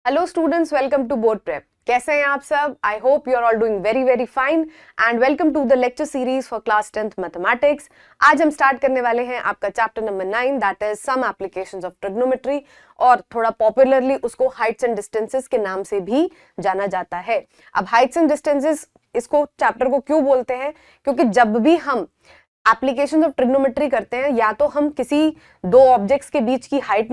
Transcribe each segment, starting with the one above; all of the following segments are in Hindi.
Hello students, welcome to board prep. कैसे हैं आप सब? I hope you are all doing very very fine and welcome to the lecture series for class 10th mathematics. आज हम स्टार्ट करने वाले हैं आपका chapter number 9, that is some applications of trigonometry, और थोड़ा पॉपुलरली उसको हाइट्स एंड डिस्टेंसेस के नाम से भी जाना जाता है। अब हाइट्स एंड डिस्टेंसेस इसको चैप्टर को क्यों बोलते हैं? क्योंकि जब भी हम एप्लीकेशंस ऑफ ट्रिग्नोमेट्री करते हैं, या तो हम किसी दो ऑब्जेक्ट्स के बीच की हाइट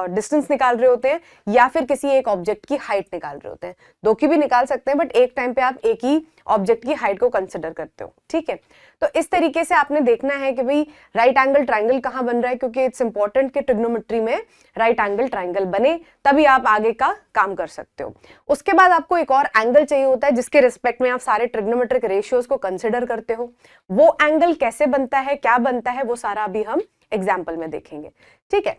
डिस्टेंस निकाल रहे होते हैं, या फिर किसी एक ऑब्जेक्ट की हाइट निकाल रहे होते हैं। दो की भी निकाल सकते हैं, बट एक टाइम पे आप एक ही ऑब्जेक्ट की हाइट को कंसिडर करते हो, ठीक है। तो इस तरीके से आपने देखना है कि भाई राइट एंगल ट्राइंगल कहाँ बन रहा है, क्योंकि इट्स इंपॉर्टेंट कि ट्रिग्नोमेट्री में राइट एंगल ट्राइंगल बने, तभी आप आगे का काम कर सकते हो। उसके बाद आपको एक और एंगल चाहिए होता है जिसके रिस्पेक्ट में आप सारे ट्रिग्नोमेट्रिक रेशियोज को कंसिडर करते हो। वो एंगल कैसे बनता है, क्या बनता है, वो सारा अभी हम एग्जाम्पल में देखेंगे, ठीक है।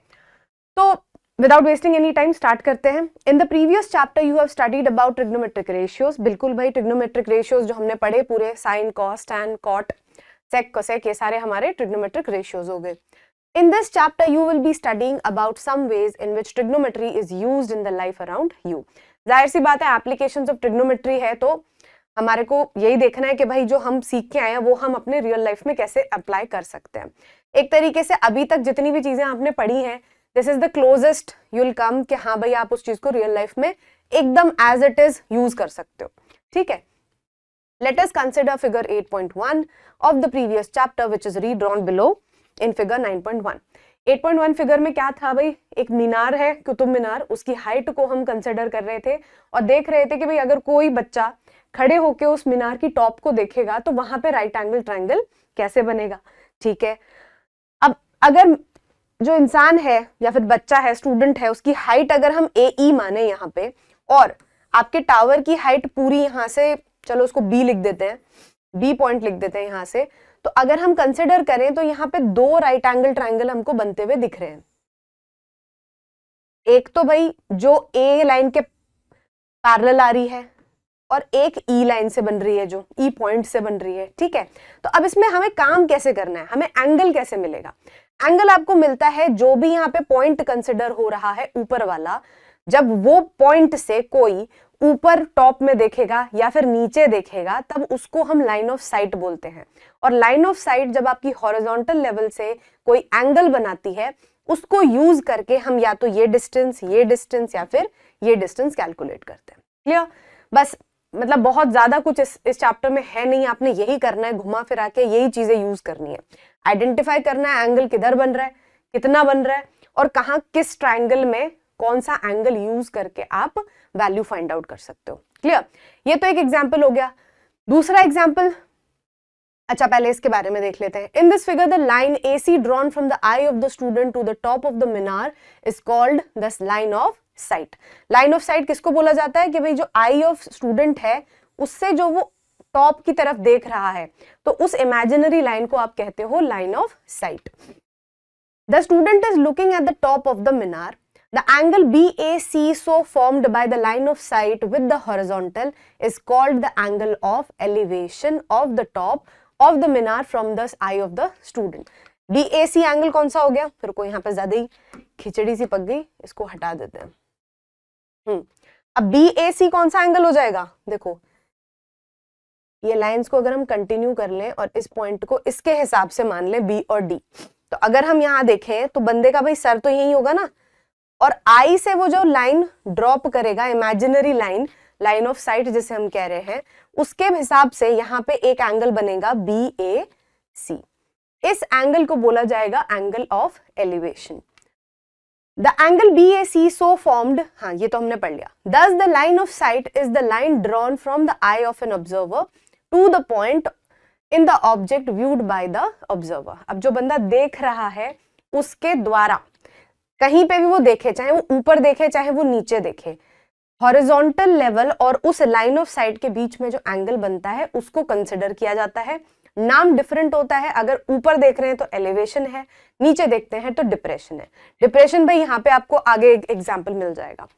तो without wasting any time start करते हैं। In the previous chapter you have studied about trigonometric ratios. बिल्कुल भाई, ट्रिग्नोमेट्रिक रेशियोज जो हमने पढ़े पूरे साइन, कॉस, टैन, कॉट, सेक, कोसेक, ये सारे हमारे ट्रिग्नोमेट्रिक रेशियोज हो गए। In this chapter you will be studying about some ways in which trigonometry is used in the life around you. जाहिर सी बात है, एप्लीकेशंस ऑफ ट्रिग्नोमेट्री है तो हमारे को यही देखना है कि भाई जो हम सीख के आए हैं वो हम अपने रियल लाइफ में कैसे अप्लाई कर सकते हैं। एक तरीके से अभी तक जितनी भी चीजें आपने पढ़ी हैं, this is the closest you will come कि हाँ भाई आप उस चीज को रियल लाइफ में एकदम एज इट इज यूज कर सकते हो, ठीक है। Let us consider figure 8.1 of the previous chapter which is redrawn below in figure 9.1. 8.1 figure में क्या था भाई? एक मीनार है, कुतुब मीनार, उसकी हाइट को हम कंसिडर कर रहे थे और देख रहे थे कि भाई अगर कोई बच्चा खड़े होके उस मीनार की टॉप को देखेगा तो वहां पे राइट एंगल ट्रायंगल कैसे बनेगा, ठीक है। अब अगर जो इंसान है या फिर बच्चा है, स्टूडेंट है, उसकी हाइट अगर हम AE माने यहाँ पे, और आपके टावर की हाइट पूरी यहाँ से, चलो उसको B लिख देते हैं, B पॉइंट लिख देते हैं यहाँ से, तो अगर हम कंसिडर करें तो यहाँ पे दो राइट एंगल ट्रायंगल हमको बनते हुए दिख रहे हैं। एक तो भाई जो A लाइन के पैरेलल आ रही है और एक E लाइन से बन रही है, जो E पॉइंट से बन रही है, ठीक है। तो अब इसमें हमें काम कैसे करना है, हमें एंगल कैसे मिलेगा? एंगल आपको मिलता है जो भी यहाँ पे पॉइंट कंसिडर हो रहा है ऊपर वाला, जब वो पॉइंट से कोई ऊपर टॉप में देखेगा या फिर नीचे देखेगा तब उसको हम लाइन ऑफ साइट बोलते हैं। और लाइन ऑफ साइट जब आपकी हॉरिजॉन्टल लेवल से कोई एंगल बनाती है, उसको यूज करके हम या तो ये डिस्टेंस या फिर ये डिस्टेंस कैलकुलेट करते हैं। क्लियर? बस मतलब बहुत ज्यादा कुछ इस चैप्टर में है नहीं, आपने यही करना है, घुमा फिरा के यही चीजें यूज करनी है। आइडेंटिफाई करना है एंगल किधर बन रहा है, कितना बन रहा है, और कहाँ किस ट्राइंगल में कौन सा एंगल यूज करके आप वैल्यू फाइंड आउट कर सकते हो। क्लियर? ये तो एक एग्जांपल हो गया। दूसरा एग्जांपल, अच्छा पहले इसके बारे में देख लेते हैं। In this figure the line AC drawn from the eye of the student to the top of the minar is called the line of sight. Line of sight किसको बोला जाता है? कि भाई जो आई ऑफ स्टूडेंट है उससे जो वो टॉप की तरफ देख रहा है, तो उस इमेजिनरी लाइन को आप कहते हो line of site. The student is looking at the top of the Minar. The angle BAC so formed by the line of sight with the horizontal is called the angle of elevation of the top of the minar from the eye of the student. BAC angle कौन सा हो गया? फिर को यहाँ पे ज्यादा ही खिचड़ी सी पक गई, इसको हटा देते हैं। अब BAC कौन सा एंगल हो जाएगा? देखो ये लाइंस को अगर हम कंटिन्यू कर लें और इस पॉइंट को इसके हिसाब से मान लें B और D, तो अगर हम यहाँ देखें तो बंदे का भाई सर तो यही होगा ना, और आई से वो जो लाइन ड्रॉप करेगा, imaginary line, line of site जिसे हम कह रहे हैं, उसके हिसाब से यहाँ पे एक एंगल बनेगा BAC। इस एंगल को बोला जाएगा angle of elevation. The angle BAC so formed, हाँ ये तो हमने पढ़ लिया। Thus the line of sight is the line drawn from the eye of an observer to the point in the object viewed by the observer. अब जो बंदा देख रहा है उसके द्वारा कहीं पे भी वो देखे, चाहे वो ऊपर देखे चाहे वो नीचे देखे, हॉरिजॉन्टल लेवल और उस लाइन ऑफ साइट के बीच में जो एंगल बनता है उसको कंसिडर किया जाता है। नाम डिफरेंट होता है, अगर ऊपर देख रहे हैं तो एलिवेशन है, नीचे देखते हैं तो डिप्रेशन है। डिप्रेशन भाई यहाँ पे आपको आगे एक एग्जाम्पल मिल जाएगा।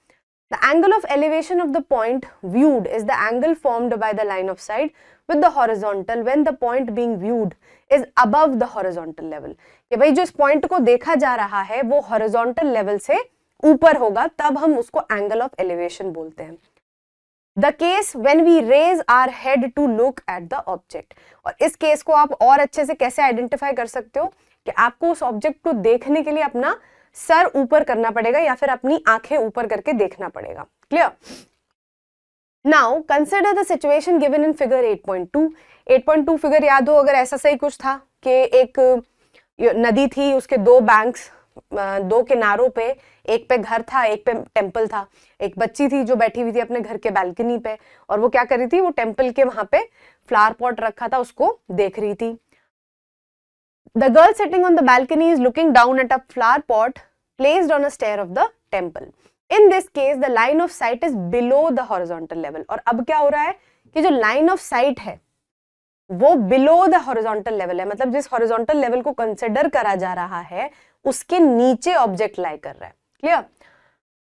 The angle of elevation of the point viewed is the angle formed by the line of sight with the horizontal when the point being viewed is above the horizontal level. कि भाई जो इस पॉइंट को देखा जा रहा है वो horizontal level से ऊपर होगा तब हम उसको एंगल ऑफ एलिवेशन बोलते हैं। The case when we raise our head to look at the object, और इस केस को आप और अच्छे से कैसे आइडेंटिफाई कर सकते हो कि आपको उस ऑब्जेक्ट को देखने के लिए अपना सर ऊपर करना पड़ेगा या फिर अपनी आंखें ऊपर करके देखना पड़ेगा। Clear? Now consider the situation given in figure 8.2। 8.2 figure याद हो अगर, ऐसा सही कुछ था कि एक नदी थी, उसके दो बैंक्स, दो किनारों पे, एक पे घर था एक पे टेम्पल था। एक बच्ची थी जो बैठी हुई थी अपने घर के बालकनी पे, और वो क्या कर रही थी, वो टेम्पल के वहां पे फ्लावर पॉट रखा था उसको देख रही थी। The girl sitting on the balcony is looking down at a flower pot placed on a stair of the temple. In this case, the line of sight is below the horizontal level. और अब क्या हो रहा है कि जो line of sight है वो below the horizontal level है, मतलब जिस horizontal level को consider करा जा रहा है उसके नीचे object lie कर रहा है। Clear?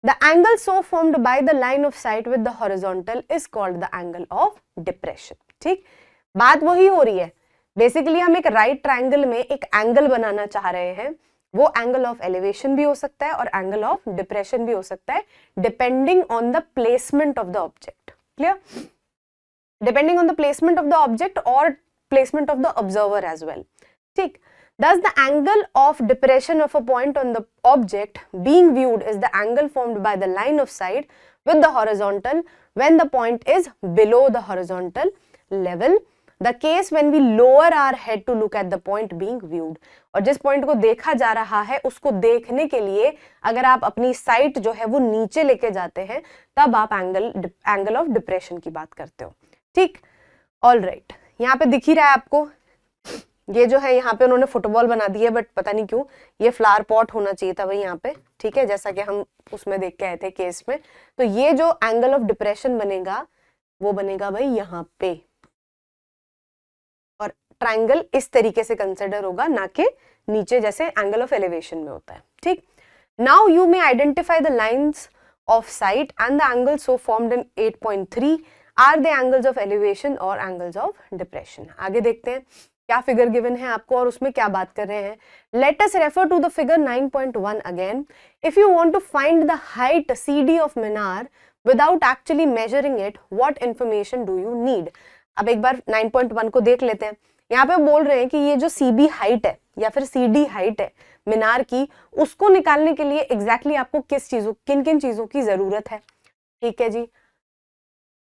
The angle so formed by the line of sight with the horizontal is called the angle of depression. ठीक, बात वही हो रही है। बेसिकली हम एक राइट ट्रायंगल में एक एंगल बनाना चाह रहे हैं, वो एंगल ऑफ एलिवेशन भी हो सकता है और एंगल ऑफ डिप्रेशन भी हो सकता है, depending on the placement of the object. Clear? Depending on the placement of the object और placement of the observer as well. ठीक, thus the angle of depression of a point on the object being viewed is the angle formed by the line of sight with the horizontal when the point is below the horizontal level, the case when we lower our head to look at the point being viewed। और जिस पॉइंट को देखा जा रहा है उसको देखने के लिए अगर आप अपनी साइट जो है वो नीचे लेके जाते हैं तब आप एंगल ऑफ डिप्रेशन की बात करते हो। ठीक, ऑल राइट, यहाँ पे दिख ही रहा है आपको, ये जो है यहाँ पे उन्होंने फुटबॉल बना दी है, बट पता नहीं क्यों ये फ्लावर पॉट होना चाहिए था भाई यहाँ पे। ठीक है, जैसा कि हम उसमें देख के आए थे केस में। तो ये जो एंगल ऑफ डिप्रेशन बनेगा वो बनेगा भाई यहाँ पे, और ट्रायंगल इस तरीके से कंसिडर होगा, ना कि नीचे जैसे एंगल ऑफ एलिवेशन में होता है। ठीक, now you may identify the lines of sight and the angle so formed in 8.3 are the angles of elevation और एंगल्स ऑफ डिप्रेशन। आगे देखते हैं क्या फिगर गिवन है आपको और उसमें क्या बात कर रहे हैं। Let us refer to the figure 9.1 again. If you want to find the height CD of minar without actually measuring it, what information do you need. अब एक बार 9.1 को देख लेते हैं। यहाँ पे बोल रहे हैं कि ये जो CB हाइट है या फिर CD हाइट है मीनार की, उसको निकालने के लिए एग्जैक्टली आपको किन किन चीजों की जरूरत है। ठीक है जी,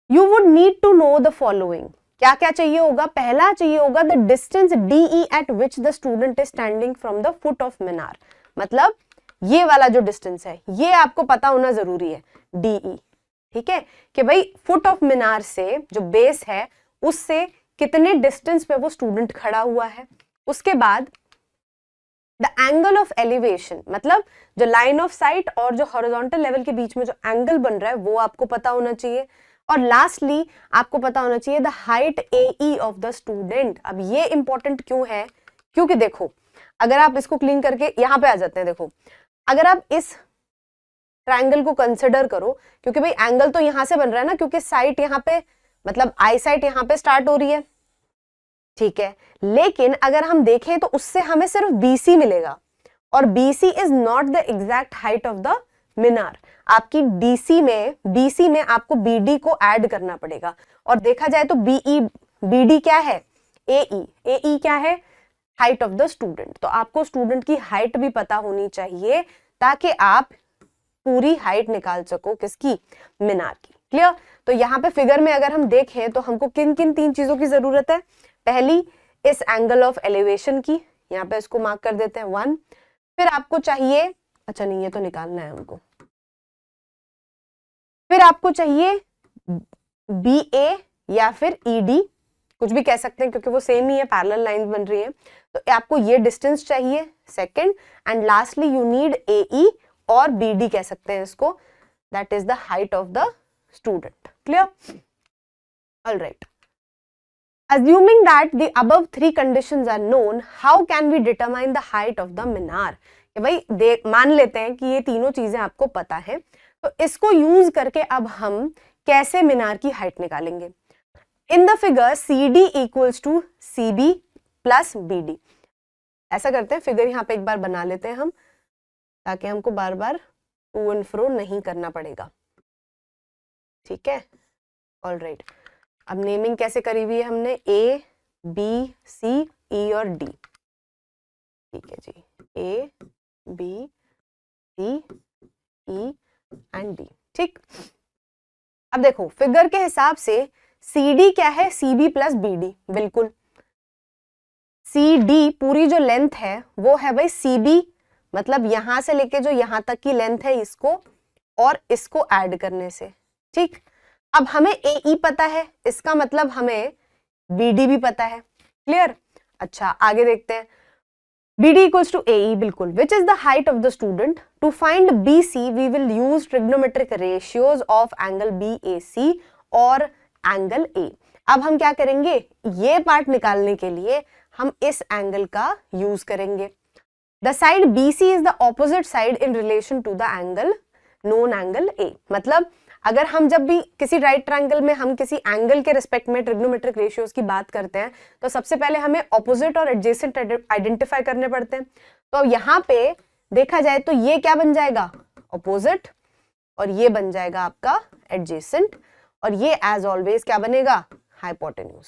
you would need to know the following. क्या क्या चाहिए होगा? पहला चाहिए होगा the distance DE at which the student is standing from the foot of minar, मतलब ये वाला जो डिस्टेंस है ये आपको पता होना जरूरी है, DE। ठीक है, कि भाई फुट ऑफ मीनार से जो बेस है उससे कितने डिस्टेंस पे वो स्टूडेंट खड़ा हुआ है। उसके बाद द एंगल ऑफ एलिवेशन, मतलब जो लाइन ऑफ साइट और जो हॉरिजॉन्टल लेवल के बीच में जो एंगल बन रहा है वो आपको पता होना चाहिए। और लास्टली आपको पता होना चाहिए the height AE of the student. अब ये इंपॉर्टेंट क्यों है? क्योंकि देखो अगर आप इसको क्लीन करके यहाँ पे आ जाते हैं, देखो अगर आप इस ट्रायंगल को कंसिडर करो, क्योंकि भाई एंगल तो यहां से बन रहा है ना, क्योंकि साइट यहाँ पे मतलब आई साइट यहाँ पे स्टार्ट हो रही है। ठीक है, लेकिन अगर हम देखें तो उससे हमें सिर्फ BC मिलेगा, और BC is not the exact height of the minar. आपकी BC में आपको BD को ऐड करना पड़ेगा, और देखा जाए तो BD क्या है? AE क्या है? Height of the student. तो आपको स्टूडेंट की हाइट भी पता होनी चाहिए ताकि आप पूरी हाइट निकाल सको किसकी? मीनार की। क्लियर? तो यहाँ पे फिगर में अगर हम देखें तो हमको किन किन 3 चीजों की जरूरत है। पहली, इस एंगल ऑफ एलिवेशन की, यहाँ पे इसको मार्क कर देते हैं 1। फिर आपको चाहिए, अच्छा नहीं ये तो निकालना है हमको, फिर आपको चाहिए BA या फिर ED, कुछ भी कह सकते हैं क्योंकि वो सेम ही है, पैरेलल लाइंस बन रही है। तो आपको ये डिस्टेंस चाहिए second, and lastly you need AE और BD कह सकते हैं इसको, that is the height of the student. Clear? Alright, assuming that the above 3 conditions are known, how can we determine the height of the मीनार। भाई मान लेते हैं कि ये तीनों चीजें आपको पता है, तो इसको यूज करके अब हम कैसे मीनार की हाइट निकालेंगे। In the figure CD equals to CB plus BD। ऐसा करते हैं, फिगर यहाँ पे एक बार बना लेते हैं हम ताकि हमको बार बार टू एंड फ्रो नहीं करना पड़ेगा, ठीक है। ऑलराइट, अब नेमिंग कैसे करी हुई है हमने, ए बी सी ई और डी, ठीक है जी, A B C E and D, ठीक। अब देखो फिगर के हिसाब से सी डी क्या है, C B plus B D, बिल्कुल। सी डी पूरी जो लेंथ है वो है भाई सी बी, मतलब यहां से लेके जो यहां तक की लेंथ है इसको और इसको ऐड करने से, ठीक। अब हमें ए ई पता है, इसका मतलब हमें बी डी भी पता है, क्लियर। अच्छा आगे देखते हैं, BD equals to AE, बिल्कुल। Which is the height of the student? To find BC, we will use trigonometric ratios of angle BAC और angle A. अब हम क्या करेंगे, ये पार्ट निकालने के लिए हम इस एंगल का यूज करेंगे। The side BC is the opposite side in relation to the angle known angle A. मतलब अगर हम जब भी किसी राइट ट्रायंगल में हम किसी एंगल के रिस्पेक्ट में ट्रिग्नोमेट्रिक रेशियोज की बात करते हैं तो सबसे पहले हमें ऑपोजिट और एडजेसेंट आइडेंटिफाई करने पड़ते हैं। तो यहाँ पे देखा जाए तो ये क्या बन जाएगा, ऑपोजिट, और ये बन जाएगा आपका एडजेसेंट, और ये एज ऑलवेज क्या बनेगा, हाइपोटेन्यूज,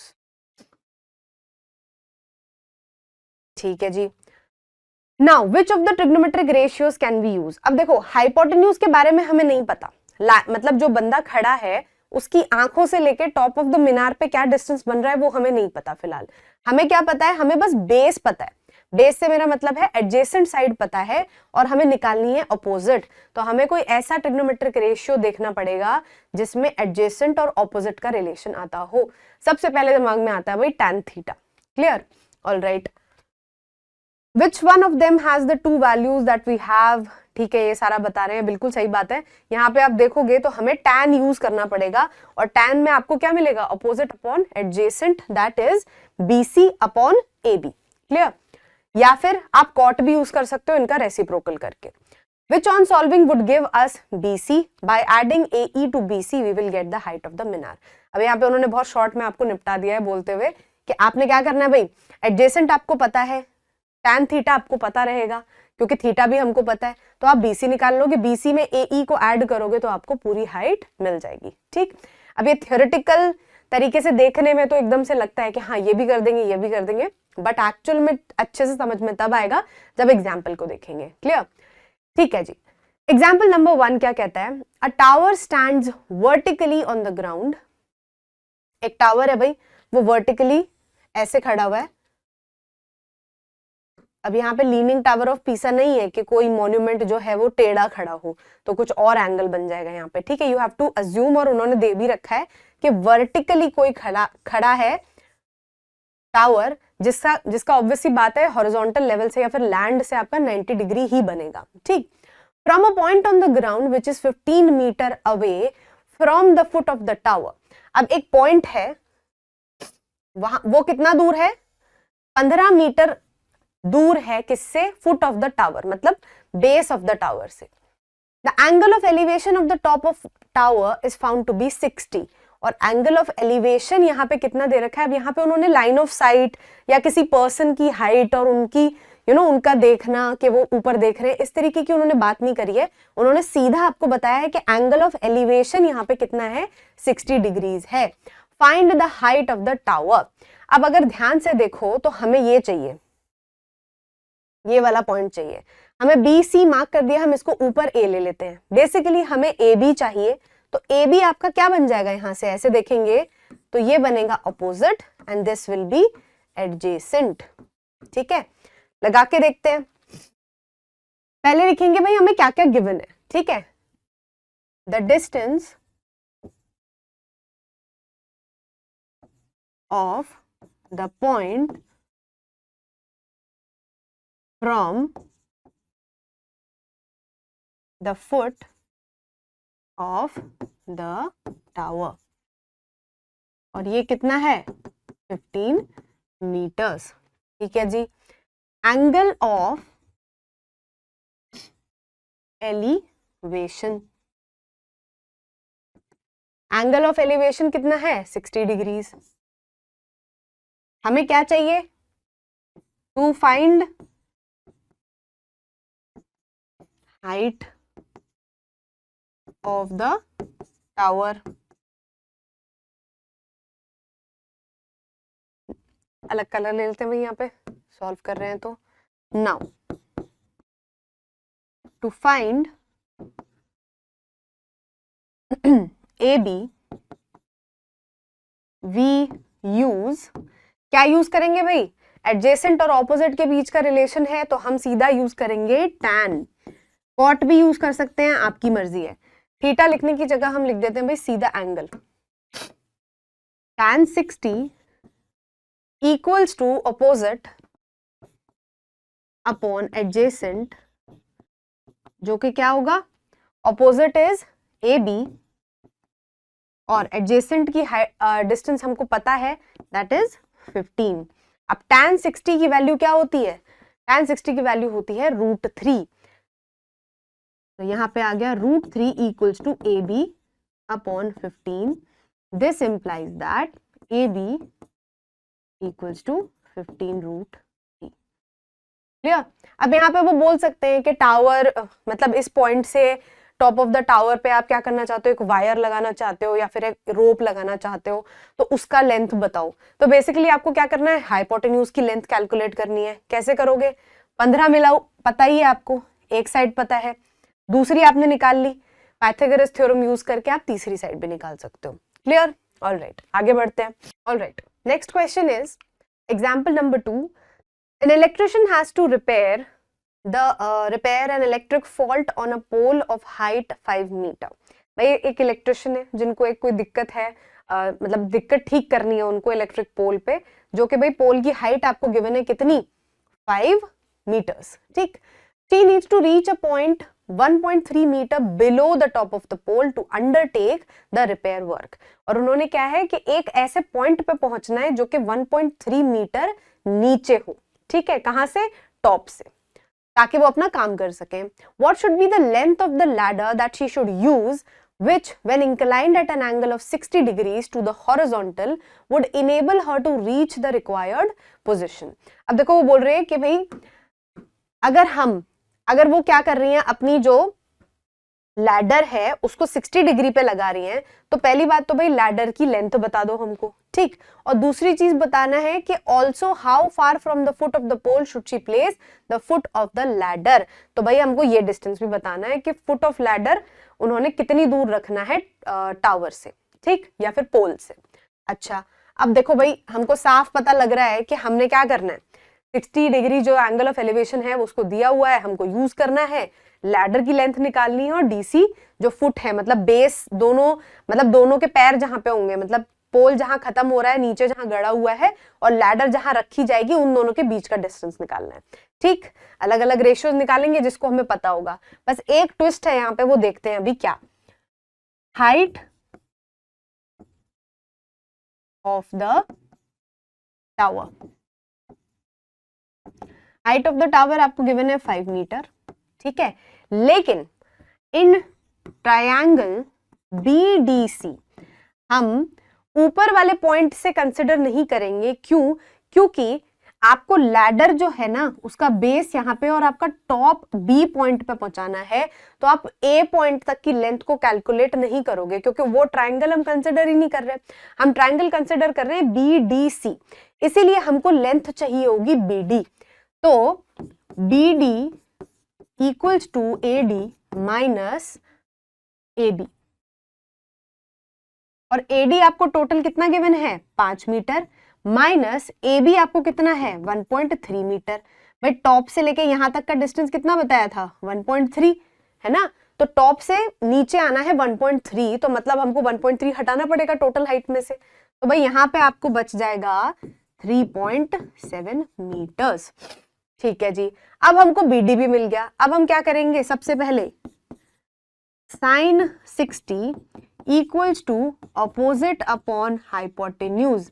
ठीक है जी। Now which of the trigonometric ratios can be use. अब देखो हाइपोटेन्यूज के बारे में हमें नहीं पता, मतलब जो बंदा खड़ा है उसकी आंखों से लेके टॉप ऑफ द मीनार पे क्या डिस्टेंस बन रहा है वो हमें नहीं पता फिलहाल। हमें क्या पता है, हमें बस बेस पता है, बेस से मेरा मतलब है एडजेसेंट साइड पता है और हमें निकालनी है ऑपोजिट। तो हमें कोई ऐसा ट्रिग्नोमेट्रिक रेशियो देखना पड़ेगा जिसमें एडजेसेंट और ऑपोजिट का रिलेशन आता हो। सबसे पहले दिमाग में आता है भाई tan theta, clear. Alright, Which one of them has the two values that we have, ठीक है, ये सारा बता रहे हैं, बिल्कुल सही बात है। यहाँ पे आप देखोगे तो हमें tan यूज करना पड़ेगा और tan में आपको क्या मिलेगा, opposite upon adjacent, that is BC upon AB, clear. या फिर आप cot भी यूज कर सकते हो इनका रेसिप्रोकल करके। Which on solving would give us BC? By adding AE to BC we will get the height of the मीनार। अब यहाँ पे उन्होंने बहुत शॉर्ट में आपको निपटा दिया है बोलते हुए कि आपने क्या करना है भाई, एडजेसेंट आपको पता है, tan थीटा आपको पता रहेगा क्योंकि थीटा भी हमको पता है, तो आप BC निकाल लोगे, BC में AE को ऐड करोगे तो आपको पूरी हाइट मिल जाएगी, ठीक। अब ये थियोरेटिकल तरीके से देखने में तो एकदम से लगता है कि हाँ ये भी कर देंगे ये भी कर देंगे, बट एक्चुअल में अच्छे से समझ में तब आएगा जब एग्जाम्पल को देखेंगे, क्लियर। ठीक है जी, एग्जाम्पल नंबर 1 क्या कहता है, अ tower stands vertically on the ground. एक टावर है भाई, वो वर्टिकली ऐसे खड़ा हुआ है। अब यहाँ पे लीनिंग टावर ऑफ पीसा नहीं है कि कोई मॉन्यूमेंट जो है वो टेढ़ा खड़ा हो, तो कुछ और एंगल बन जाएगा यहाँ पे, ठीक है। यू हैव टू अज्यूम, और उन्होंने दे भी रखा है कि वर्टिकली कोई खड़ा है टावर, जिसका ऑब्वियसली बात है हॉरिजॉन्टल लेवल से या फिर लैंड से आपका 90 डिग्री ही बनेगा, ठीक। From a point on the ground which is 15 metre away from the foot of the tower. अब एक पॉइंट है वहां, वो कितना दूर है, 15 मीटर दूर है, किससे, फुट ऑफ द टावर, मतलब बेस ऑफ द टावर से। The angle of elevation of the top of tower is found to be 60, और एंगल ऑफ एलिवेशन यहाँ पे कितना दे रखा है। अब यहाँ पे उन्होंने लाइन ऑफ साइट या किसी पर्सन की हाइट और उनकी उनका देखना कि वो ऊपर देख रहे हैं, इस तरीके की उन्होंने बात नहीं करी है। उन्होंने सीधा आपको बताया है कि एंगल ऑफ एलिवेशन यहाँ पे कितना है, 60 डिग्रीज है। Find the height of the tower. अब अगर ध्यान से देखो तो हमें ये चाहिए, ये वाला पॉइंट चाहिए, हमें BC मार्क कर दिया, हम इसको ऊपर A ले लेते हैं। बेसिकली हमें AB चाहिए, तो AB आपका क्या बन जाएगा, यहां से ऐसे देखेंगे तो ये बनेगा opposite and this will be adjacent, ठीक है। लगा के देखते हैं, पहले लिखेंगे भाई हमें क्या क्या गिवन है, ठीक है। The distance of the point from the foot of the tower, और ये कितना है, 15 मीटर्स, ठीक है जी। Angle of elevation, angle of elevation कितना है, 60 डिग्रीज। हमें क्या चाहिए, to find height of the tower, अलग कलर ले लेते हैं भाई, यहाँ पे सॉल्व कर रहे हैं तो। Now to find A B we use, क्या यूज करेंगे भाई, एडजेसेंट और ऑपोजिट के बीच का रिलेशन है तो हम सीधा यूज करेंगे tan। कॉट भी यूज कर सकते हैं, आपकी मर्जी है। थीटा लिखने की जगह हम लिख देते हैं भाई सीधा angle. tan 60 equals to opposite upon adjacent, जो कि क्या होगा, ऑपोजिट इज ए बी और एडजेसेंट की डिस्टेंस हमको पता है, दैट इज 15। अब tan 60 की वैल्यू क्या होती है, tan 60 की वैल्यू होती है √3, तो यहाँ पे आ गया √3 equals to A B upon 15। This implies that A B equals to 15√3। Clear. अब यहाँ पे वो बोल सकते हैं कि टावर, मतलब इस पॉइंट से टॉप ऑफ द टावर पे आप क्या करना चाहते हो, एक वायर लगाना चाहते हो या फिर एक रोप लगाना चाहते हो, तो उसका लेंथ बताओ। तो बेसिकली आपको क्या करना है, हाइपोटेन्यूज की लेंथ कैलकुलेट करनी है। कैसे करोगे, 15 मिलाओ, पता ही है आपको, एक साइड पता है, दूसरी आपने निकाल ली, पाइथागोरस थ्योरम यूज करके आप तीसरी साइड भी निकाल सकते हो। क्लियर। ऑलराइट, आगे बढ़ते हैं। Alright, next question is example number 2। An electrician has to repair an electric fault on a pole of height 5 meter। भाई एक इलेक्ट्रिशियन है जिनको एक कोई दिक्कत है, मतलब दिक्कत ठीक करनी है उनको इलेक्ट्रिक पोल पे, जो कि भाई पोल की हाइट आपको गिवन है कितनी, 5 मीटर्स। ठीक। She needs to reach a point 1.3 metre below the top of the pole to undertake the repair work। और उन्होंने क्या है कि एक ऐसे पॉइंट पे पहुंचना है जो कि 1.3 मीटर नीचे हो। ठीक है, कहां से, टॉप से, ताकि वो अपना काम कर सके। What should be the length of the ladder that she should use, which when inclined at an angle of 60 degrees to the horizontal would enable her to reach the required position। अब देखो वो बोल रहे हैं कि भाई अगर वो क्या कर रही हैं, अपनी जो लैडर है उसको 60 डिग्री पे लगा रही हैं, तो पहली बात तो भाई लैडर की लेंथ बता दो हमको। ठीक। और दूसरी चीज बताना है कि also how far from the foot of the pole should she place the foot of the ladder. तो भाई हमको ये डिस्टेंस भी बताना है कि फुट ऑफ लैडर उन्होंने कितनी दूर रखना है टावर से, ठीक, या फिर पोल से। अच्छा, अब देखो भाई हमको साफ पता लग रहा है कि हमने क्या करना है, 60 डिग्री जो एंगल ऑफ एलिवेशन है उसको दिया हुआ है, हमको यूज करना है, लैडर की लेंथ निकालनी है, और डीसी जो फुट है, मतलब बेस दोनों, मतलब दोनों के पैर जहां पे होंगे, मतलब पोल जहां खत्म हो रहा है, नीचे जहां गड़ा हुआ है, और लैडर जहां रखी जाएगी, उन दोनों के बीच का डिस्टेंस निकालना है। ठीक, अलग अलग रेशियोज निकालेंगे जिसको हमें पता होगा। बस एक ट्विस्ट है यहाँ पे, वो देखते हैं अभी क्या। Height of the tower, height of the tower आपको गिवन है 5 मीटर, ठीक है, लेकिन इन ट्रायंगल BDC हम ऊपर वाले पॉइंट से कंसिडर नहीं करेंगे। क्यों? क्योंकि आपको लैडर जो है ना उसका बेस यहाँ पे और आपका टॉप B पॉइंट पे पहुंचाना है, तो आप A पॉइंट तक की लेंथ को कैलकुलेट नहीं करोगे, क्योंकि वो ट्रायंगल हम कंसिडर ही नहीं कर रहे, हम ट्रायंगल कंसिडर कर रहे हैं BDC, इसीलिए हमको लेंथ चाहिए होगी BD। तो BD equals to AD minus AB, और AD आपको टोटल कितना गिवन है, 5 मीटर, माइनस AB आपको कितना है, 1.3 मीटर। भाई टॉप से लेके यहां तक का डिस्टेंस कितना बताया था, 1.3 है ना, तो टॉप से नीचे आना है 1.3, तो मतलब हमको 1.3 हटाना पड़ेगा टोटल हाइट में से, तो भाई यहाँ पे आपको बच जाएगा 3.7 मीटर्स। ठीक है जी, अब हमको BD भी मिल गया। अब हम क्या करेंगे, सबसे पहले sin 60 equals to opposite upon hypotenuse.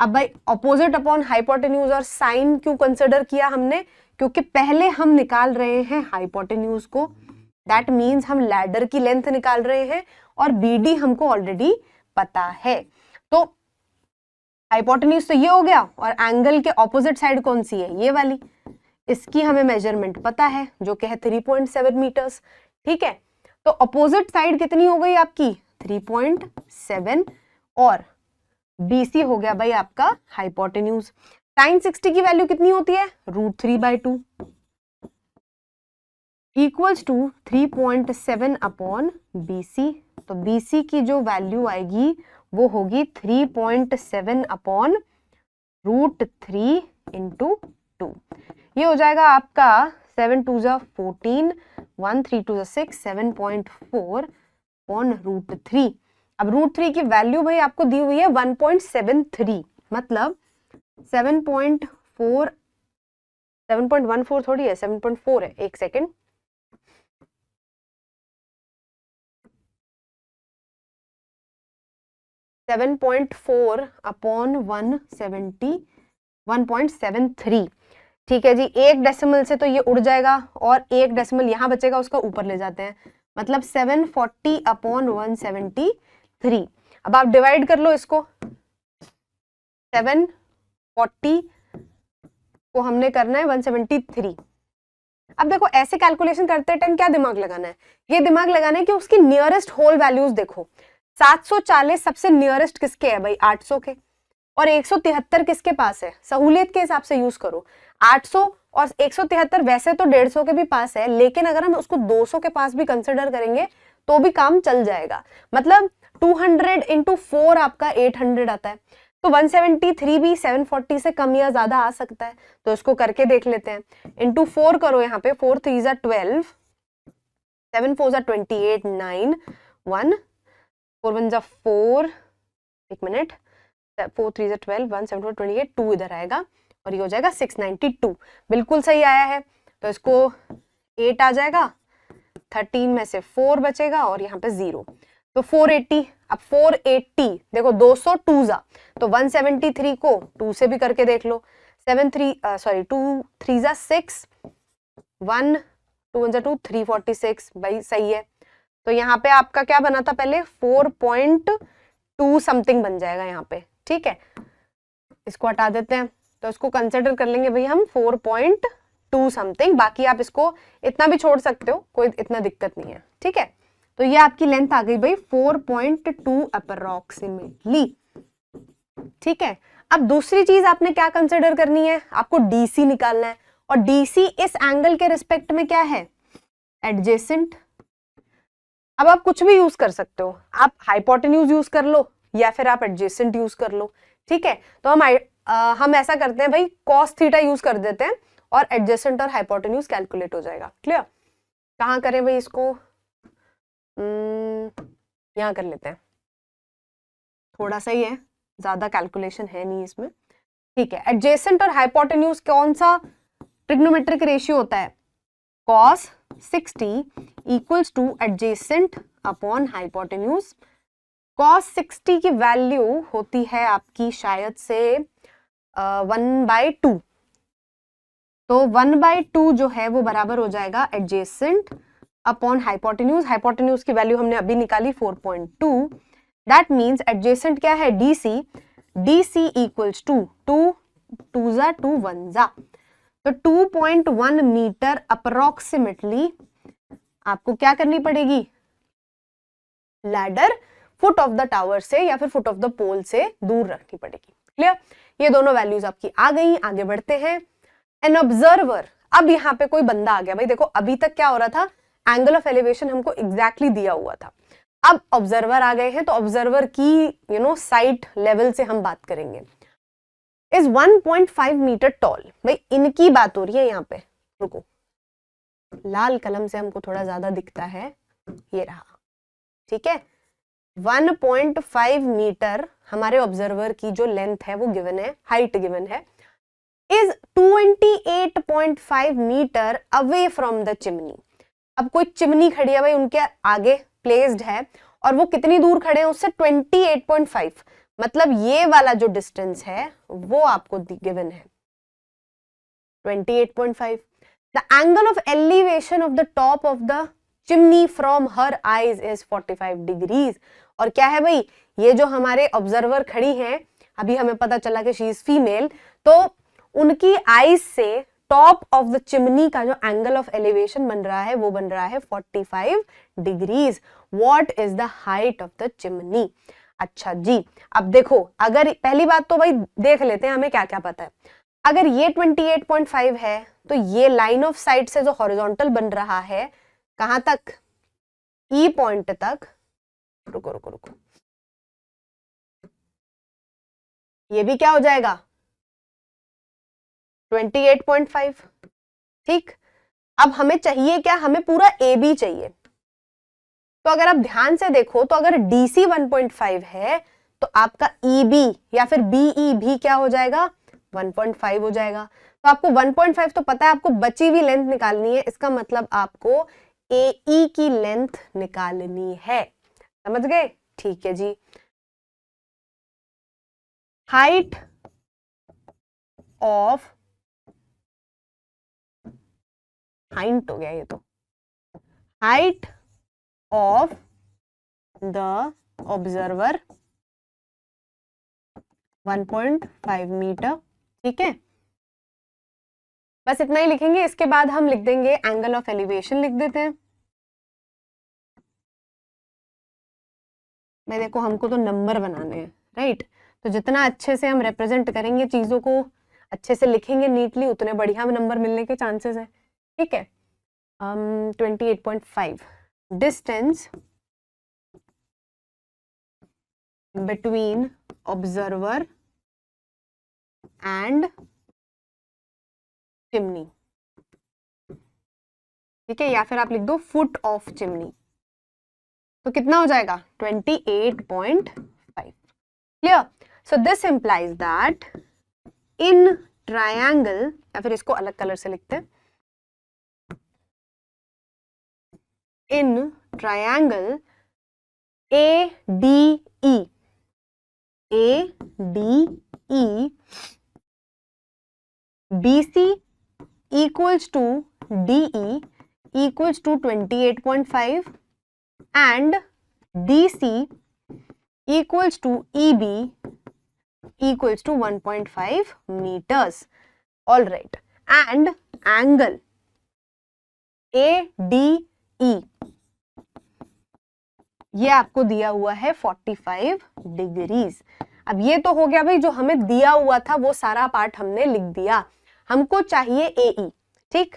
अब भाई ऑपोजिट अपॉन हाइपोटेन्यूज और साइन क्यों कंसिडर किया हमने, क्योंकि पहले हम निकाल रहे हैं हाइपोटेन्यूज को, दैट मींस हम लैडर की लेंथ निकाल रहे हैं, और BD हमको ऑलरेडी पता है। तो हाइपोटेन्यूज तो ये हो गया, और एंगल के ऑपोजिट साइड कौन सी है, ये वाली, इसकी हमें मेजरमेंट पता है जो कि है 3.7 मीटर्स। ठीक है, तो अपोजिट साइड कितनी हो गई आपकी 3.7 और BC हो गया भाई आपका हाइपोटेन्यूज। sin 60 की वैल्यू कितनी होती है √3/2 इक्वल्स टू 3.7 अपॉन BC। तो BC की जो वैल्यू आएगी वो होगी 3.7 अपॉन √3 इंटू 2। ये हो जाएगा आपका 7 2 जा 14, 1 3 2 जा 6, 7.4 अपॉन √3। अब √3 की वैल्यू भाई आपको दी हुई है 1.73, मतलब 7.4 7.14 थोड़ी है, 7.4 है। एक सेकेंड, 7.4 अपॉन 173। ठीक है जी, एक डेसिमल से तो ये उड़ जाएगा और एक डेसिमल यहां बचेगा, उसका ऊपर ले जाते हैं, मतलब 740 अपॉन 173। अब आप डिवाइड कर लो इसको, 740 को हमने करना है 173। अब देखो ऐसे कैलकुलेशन करते टाइम क्या दिमाग लगाना है, ये दिमाग लगाना है कि उसकी नियरेस्ट होल वैल्यूज देखो। 740 सबसे नियरेस्ट किसके है भाई 800 के, और 173 किसके पास है, सहूलियत के हिसाब से यूज करो। 800 और 173 वैसे तो 150 के भी पास है, लेकिन अगर हम उसको 200 के पास भी कंसिडर करेंगे तो भी काम चल जाएगा। मतलब 200 इंटू 4 आपका 800 आता है, तो 173 भी 740 से कम या ज्यादा आ सकता है। तो इसको करके देख लेते हैं। इंटू 4 करो, यहाँ पे 4 3 जा 12, 7 4 जा 28, 9 1 4 1 जा 4, एक मिनट, 4 3 जा 12, 1 7 4 28, 2 इधर आएगा और ये हो जाएगा 692। बिल्कुल सही आया है। तो इसको 8 आ जाएगा, 13 में से 4 बचेगा और यहाँ पे 0, तो 480। अब 480 देखो 200 2 जा, तो 173 को 2 से भी करके देख लो, 2 3 जा 6, 1 2 1 जा 2, 346 भाई सही है। तो यहाँ पे आपका क्या बना था पहले 4.2 समथिंग बन जाएगा यहाँ पे। ठीक है, इसको हटा देते हैं, तो इसको कंसिडर कर लेंगे भाई हम 4.2 समथिंग। बाकी आप इसको इतना भी छोड़ सकते हो, कोई इतना दिक्कत नहीं है। ठीक है, तो ये आपकी लेंथ आ गई भाई 4.2 अप्रोक्सीमेटली। ठीक है, अब दूसरी चीज आपने क्या कंसिडर करनी है, आपको DC निकालना है, और DC इस एंगल के रिस्पेक्ट में क्या है एडजेसेंट। अब आप कुछ भी यूज कर सकते हो, आप हाइपोटेन्यूज यूज कर लो या फिर आप एडजेसेंट यूज कर लो। ठीक है, तो हम ऐसा करते हैं भाई cos थीटा यूज कर देते हैं और एडजेसेंट और हाइपोटेन्यूज कैलकुलेट हो जाएगा। क्लियर, कहाँ करें भाई इसको, यहाँ कर लेते हैं, थोड़ा सा ही है, ज्यादा कैलकुलेशन है नहीं इसमें। ठीक है, एडजेसेंट और हाइपोटेन्यूज कौन सा ट्रिग्नोमेट्रिक रेशियो होता है, cos 60 equals two adjacent upon hypotenuse. cos 60 की वैल्यू होती है आपकी शायद से 1/2, तो 1/2 जो है वो बराबर हो जाएगा एडजेसेंट अपॉन हाइपोटेन्यूज। हाइपोटेन्यूज की वैल्यू हमने अभी निकाली 4.2, दैट मींस एडजेसेंट क्या है DC, DC इक्वल्स टू 2 2 जा 2 1 जा, तो 2.1 मीटर अप्रोक्सीमेटली आपको क्या करनी पड़ेगी, ladder foot of the tower से या फिर फुट ऑफ द पोल से दूर रखनी पड़ेगी। क्लियर, ये दोनों वैल्यूज आपकी आ गई। आगे बढ़ते हैं, एन ऑब्जर्वर। अब यहाँ पे कोई बंदा आ गया भाई, देखो अभी तक क्या हो रहा था, एंगल ऑफ एलिवेशन हमको एग्जैक्टली दिया हुआ था, अब ऑब्जर्वर आ गए हैं, तो ऑब्जर्वर की साइट लेवल से हम बात करेंगे। इज 1.5 मीटर टॉल, भाई इनकी बात हो रही है यहाँ पे, रुको लाल कलम से हमको थोड़ा ज्यादा दिखता है, ये रहा। ठीक है, 1.5 मीटर हमारे ऑब्जर्वर की जो लेंथ है वो गिवन है, हाइट गिवन है, is 28.5 metre away from the chimney. अब कोई चिमनी खड़ी है भाई उनके आगे प्लेस्ड है, और वो कितनी दूर खड़े हैं उससे 28.5, मतलब ये वाला जो डिस्टेंस है वो आपको गिवन है 28.5। The angle of elevation of the top of the chimney from her eyes is 45 degrees. और क्या है भाई, ये जो हमारे ऑब्जर्वर खड़ी हैं, अभी हमें पता चला कि शी इज फीमेल, तो उनकी आईज से टॉप ऑफ द चिमनी का जो एंगल ऑफ एलिवेशन बन रहा है वो बन रहा है 45 degrees. What is the height of the chimney? अच्छा जी, अब देखो, अगर पहली बात तो भाई देख लेते हैं हमें क्या क्या पता है। अगर ये 28.5 है तो ये लाइन ऑफ साइट से जो हॉरिजॉन्टल बन रहा है कहां तक? ई पॉइंट तक। रुको रुको रुको, ये भी क्या हो जाएगा? 28.5। ठीक, अब हमें चाहिए क्या? हमें पूरा ए बी चाहिए। तो अगर आप ध्यान से देखो तो अगर DC 1.5 है तो आपका EB या फिर BE भी क्या हो जाएगा? 1.5 हो जाएगा। तो आपको 1.5 तो पता है, आपको बची हुई लेंथ निकालनी है। इसका मतलब आपको AE की लेंथ निकालनी है। समझ गए? ठीक है जी। हाइट ऑफ, हाइट हो गया ये तो, height of the observer 1.5 metre. ठीक है, बस इतना ही लिखेंगे। इसके बाद हम लिख देंगे एंगल ऑफ एलिवेशन, लिख देते हैं। मैं देखो, हमको तो नंबर बनाने हैं, राइट? तो जितना अच्छे से हम रिप्रेजेंट करेंगे चीजों को, अच्छे से लिखेंगे नीटली, उतने बढ़िया नंबर मिलने के चांसेस है। ठीक है, 28.5 distance between observer and chimney. ठीक है, या फिर आप लिख दो फुट ऑफ चिमनी। तो कितना हो जाएगा? 28.5। Clear? So this implies that in triangle, या फिर इसको अलग कलर से लिखते हैं, in triangle ADE, BC equals to DE equals to 28.5 and DC equals to EB equals to 1.5 meters. All right, and angle ADE ये आपको दिया हुआ है 45 डिग्रीज। अब ये तो हो गया भाई, जो हमें दिया हुआ था वो सारा पार्ट हमने लिख दिया। हमको चाहिए AE। ठीक,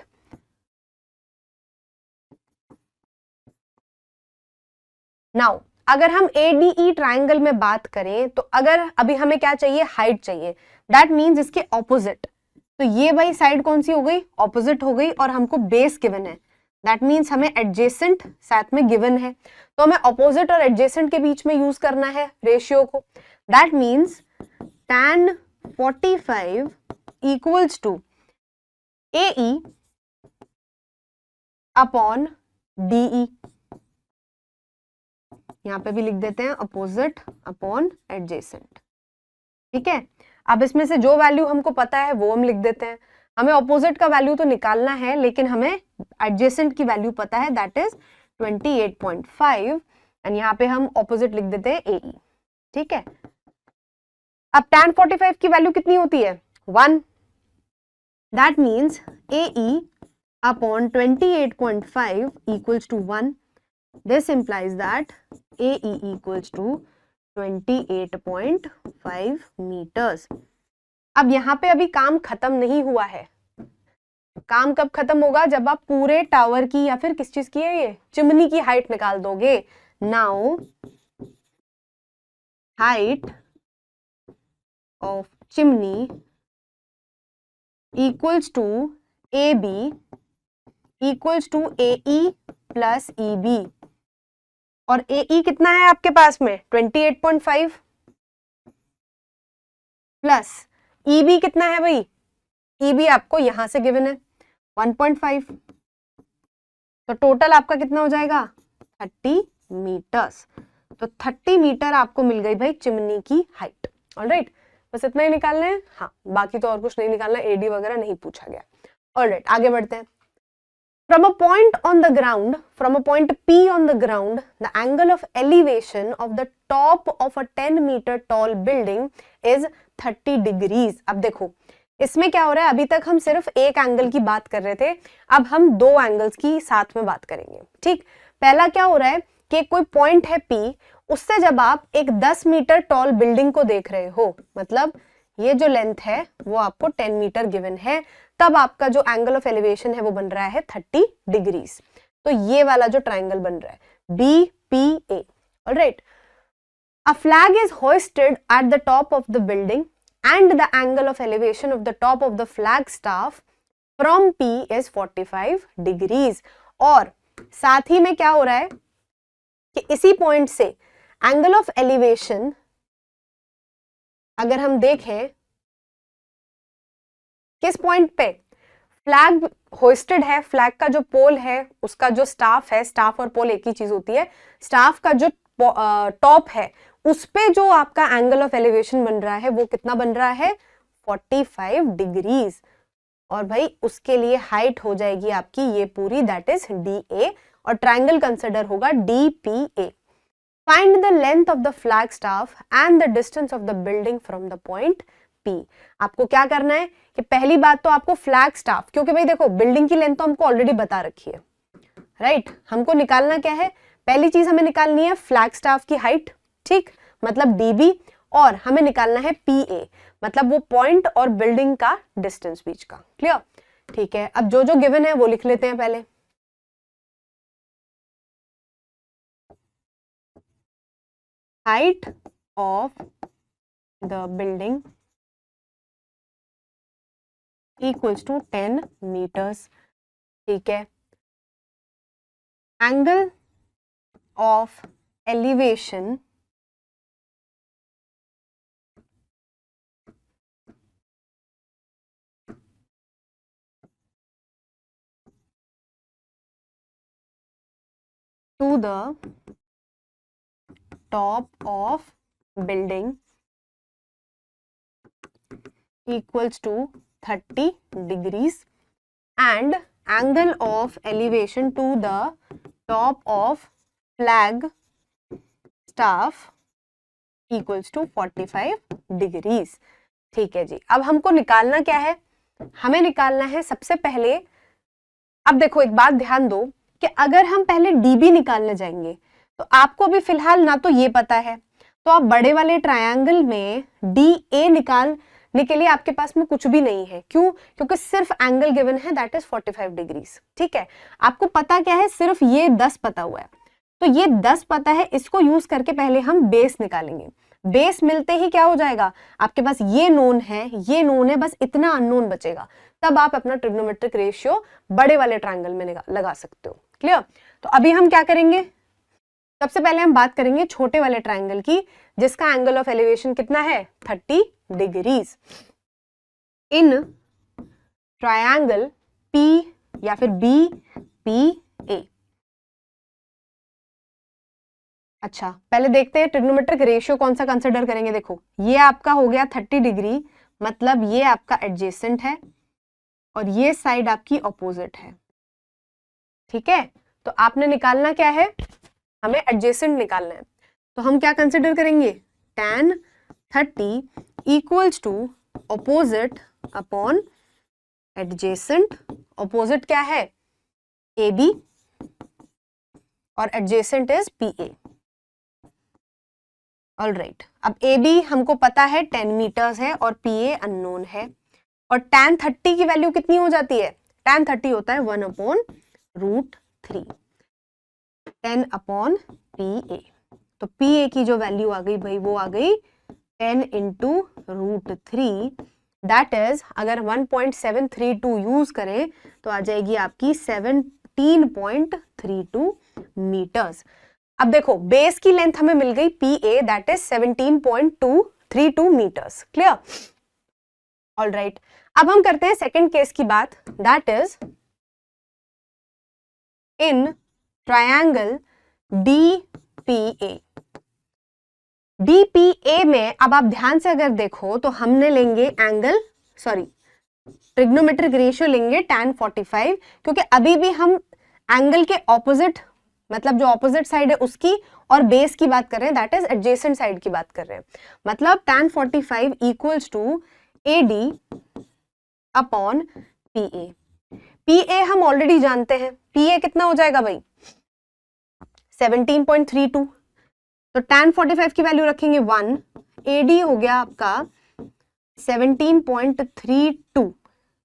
नाउ अगर हम ADE ट्रायंगल में बात करें तो अगर अभी हमें क्या चाहिए? हाइट चाहिए। दैट मीन्स इसके ऑपोजिट। तो ये भाई साइड कौन सी हो गई? ऑपोजिट हो गई। और हमको बेस गिवन है, दैट मीन्स हमें एडजेसेंट साथ में गिवन है। तो हमें ऑपोजिट और एडजेसेंट के बीच में यूज करना है रेशियो को। That means tan 45 equals to AE upon DE। यहां पे भी लिख देते हैं अपोजिट अपॉन एडजेसेंट। ठीक है, अब इसमें से जो वैल्यू हमको पता है वो हम लिख देते हैं। हमें ऑपोजिट का वैल्यू तो निकालना है, लेकिन हमें एडजेसेंट की वैल्यू पता है, दैट इज 28.5 एंड यहाँ पे हम ऑपोजिट लिख देते हैं AE। ठीक है, अब tan 45 की वैल्यू कितनी होती है? 1। That means AE upon 28.5 equals to 1। This implies that AE equals to 28.5 metres. अब यहाँ पे अभी काम खत्म नहीं हुआ है। काम कब खत्म होगा? जब आप पूरे टावर की या फिर किस चीज की है, ये चिमनी की हाइट निकाल दोगे। Now height of chimney equals to AB equals to AE plus EB। और AE कितना है आपके पास में? 28.5 प्लस EB कितना है भाई? EB आपको यहां से गिवन है 1.5। तो टोटल आपका कितना हो जाएगा? 30 मीटर्स। तो 30 मीटर आपको मिल गई भाई चिमनी की हाइट। ऑलराइट, बस इतना ही निकालना है। हाँ, बाकी तो और कुछ नहीं निकालना, AD वगैरह नहीं पूछा गया। ऑलराइट, आगे बढ़ते हैं। From a point on the ground, from a point P on the ground, the angle of elevation of the top of a 10 meter tall building is 30 degrees. अब देखो, इसमें क्या हो रहा है, अभी तक हम सिर्फ एक एंगल की बात कर रहे थे, अब हम दो एंगल्स की साथ में बात करेंगे। ठीक, पहला क्या हो रहा है कि कोई पॉइंट है P, उससे जब आप एक 10 मीटर टॉल बिल्डिंग को देख रहे हो, मतलब ये जो लेंथ है वो आपको 10 मीटर गिवन है, तब आपका जो एंगल ऑफ एलिवेशन है वो बन रहा है 30 डिग्रीज। तो ये वाला जो ट्राइंगल बन रहा है BPA। Alright, a flag is hoisted at the top of the building and the angle of elevation of the top of the flag staff from P is 45 degrees। और साथ ही में क्या हो रहा है कि इसी पॉइंट से एंगल ऑफ एलिवेशन अगर हम देखें किस पॉइंट पे, फ्लैग होइस्टेड है, फ्लैग का जो पोल है उसका जो स्टाफ है, स्टाफ और पोल एक ही चीज होती है, स्टाफ का जो टॉप है उस पे जो आपका एंगल ऑफ एलिवेशन बन रहा है वो कितना बन रहा है 45 डिग्रीज। और भाई उसके लिए हाइट हो जाएगी आपकी ये पूरी, दैट इज DA, और ट्राइंगल कंसिडर होगा DPA। Find the length of the flag staff and the distance of the building from the point P। आपको क्या करना है कि पहली बात तो आपको फ्लैग स्टाफ, क्योंकि भाई देखो बिल्डिंग की लेंथ तो हमको ऑलरेडी बता रखी है, राइट, हमको निकालना क्या है, पहली चीज हमें निकालनी है फ्लैग स्टाफ की हाइट, ठीक, मतलब DB, और हमें निकालना है PA, मतलब वो पॉइंट और बिल्डिंग का डिस्टेंस बीच का। क्लियर? ठीक है, अब जो जो गिवन है वो लिख लेते हैं पहले। Height of the building equals to 10 metres. ठीक है, angle of elevation to the top of building equals to 30 degrees and angle of elevation to the top of flag staff equals to 45 degrees। ठीक है जी, अब हमको निकालना क्या है, हमें निकालना है सबसे पहले, अब देखो एक बात ध्यान दो कि अगर हम पहले DB निकालने जाएंगे तो आपको अभी फिलहाल ना तो ये पता है, तो आप बड़े वाले ट्रायंगल में DA निकालने के लिए आपके पास में कुछ भी नहीं है। क्यों? क्योंकि सिर्फ एंगल गिवन है, दैट इज 45 डिग्रीज। ठीक है, आपको पता क्या है, सिर्फ ये 10 पता हुआ है, तो ये 10 पता है, इसको यूज करके पहले हम बेस निकालेंगे। बेस मिलते ही क्या हो जाएगा, आपके पास ये नोन है, ये नोन है, बस इतना अननोन बचेगा, तब आप अपना ट्रिग्नोमेट्रिक रेशियो बड़े वाले ट्रायंगल में लगा सकते हो। क्लियर? तो अभी हम क्या करेंगे, सबसे पहले हम बात करेंगे छोटे वाले ट्रायंगल की, जिसका एंगल ऑफ एलिवेशन कितना है 30 डिग्रीज। इन ट्रायंगल P या फिर BPA। अच्छा, पहले देखते हैं ट्रिग्नोमेट्रिक रेशियो कौन सा कंसिडर करेंगे। देखो ये आपका हो गया 30 डिग्री, मतलब ये आपका एडजेसेंट है और ये साइड आपकी ऑपोजिट है। ठीक है, तो आपने निकालना क्या है, हमें एडजेसेंट निकालना है, तो हम क्या कंसिडर करेंगे, tan 30 equals to opposite upon adjacent. Opposite क्या है AB और एडजेसेंट इज PA। ऑलराइट, अब AB हमको पता है 10 मीटर्स है और PA अननोन है, और tan 30 की वैल्यू कितनी हो जाती है, tan 30 होता है 1/√3, 10 अपॉन PA। तो PA की जो वैल्यू आ गई भाई वो आ गई 10 इंटू √3, दैट इज अगर 1.732 यूज करें तो आ जाएगी आपकी 17.32 मीटर्स। अब देखो बेस की लेंथ हमें मिल गई PA, that is 17.232 metres. Clear? Alright, अब हम करते हैं सेकंड केस की बात, that is in triangle DPA। DPA में अब आप ध्यान से अगर देखो तो हमने लेंगे एंगल, सॉरी ट्रिग्नोमेट्रिक रेशियो लेंगे tan 45, क्योंकि अभी भी हम एंगल के ऑपोजिट, मतलब जो ऑपोजिट साइड है उसकी और बेस की बात कर रहे हैं, दैट इज एडजेसेंट साइड की बात कर रहे हैं। मतलब tan 45 equals to AD upon P A. P A हम ऑलरेडी जानते हैं, पी ए कितना हो जाएगा भाई 17.32, तो tan 45 की वैल्यू रखेंगे 1, एडी हो गया आपका 17.32,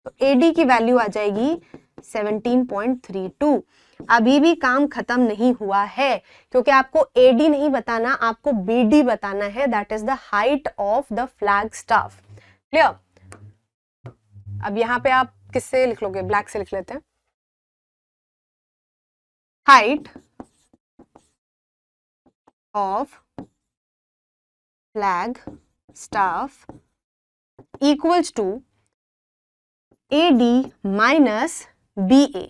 तो एडी की वैल्यू आ जाएगी 17.32। अभी भी काम खत्म नहीं हुआ है, क्योंकि आपको एडी नहीं बताना, आपको बीडी बताना है, that is the height of the flag staff. Clear? अब यहां पे आप किससे लिख लोगे, ब्लैक से लिख लेते हैं। Height of flag staff equals to AD minus BA।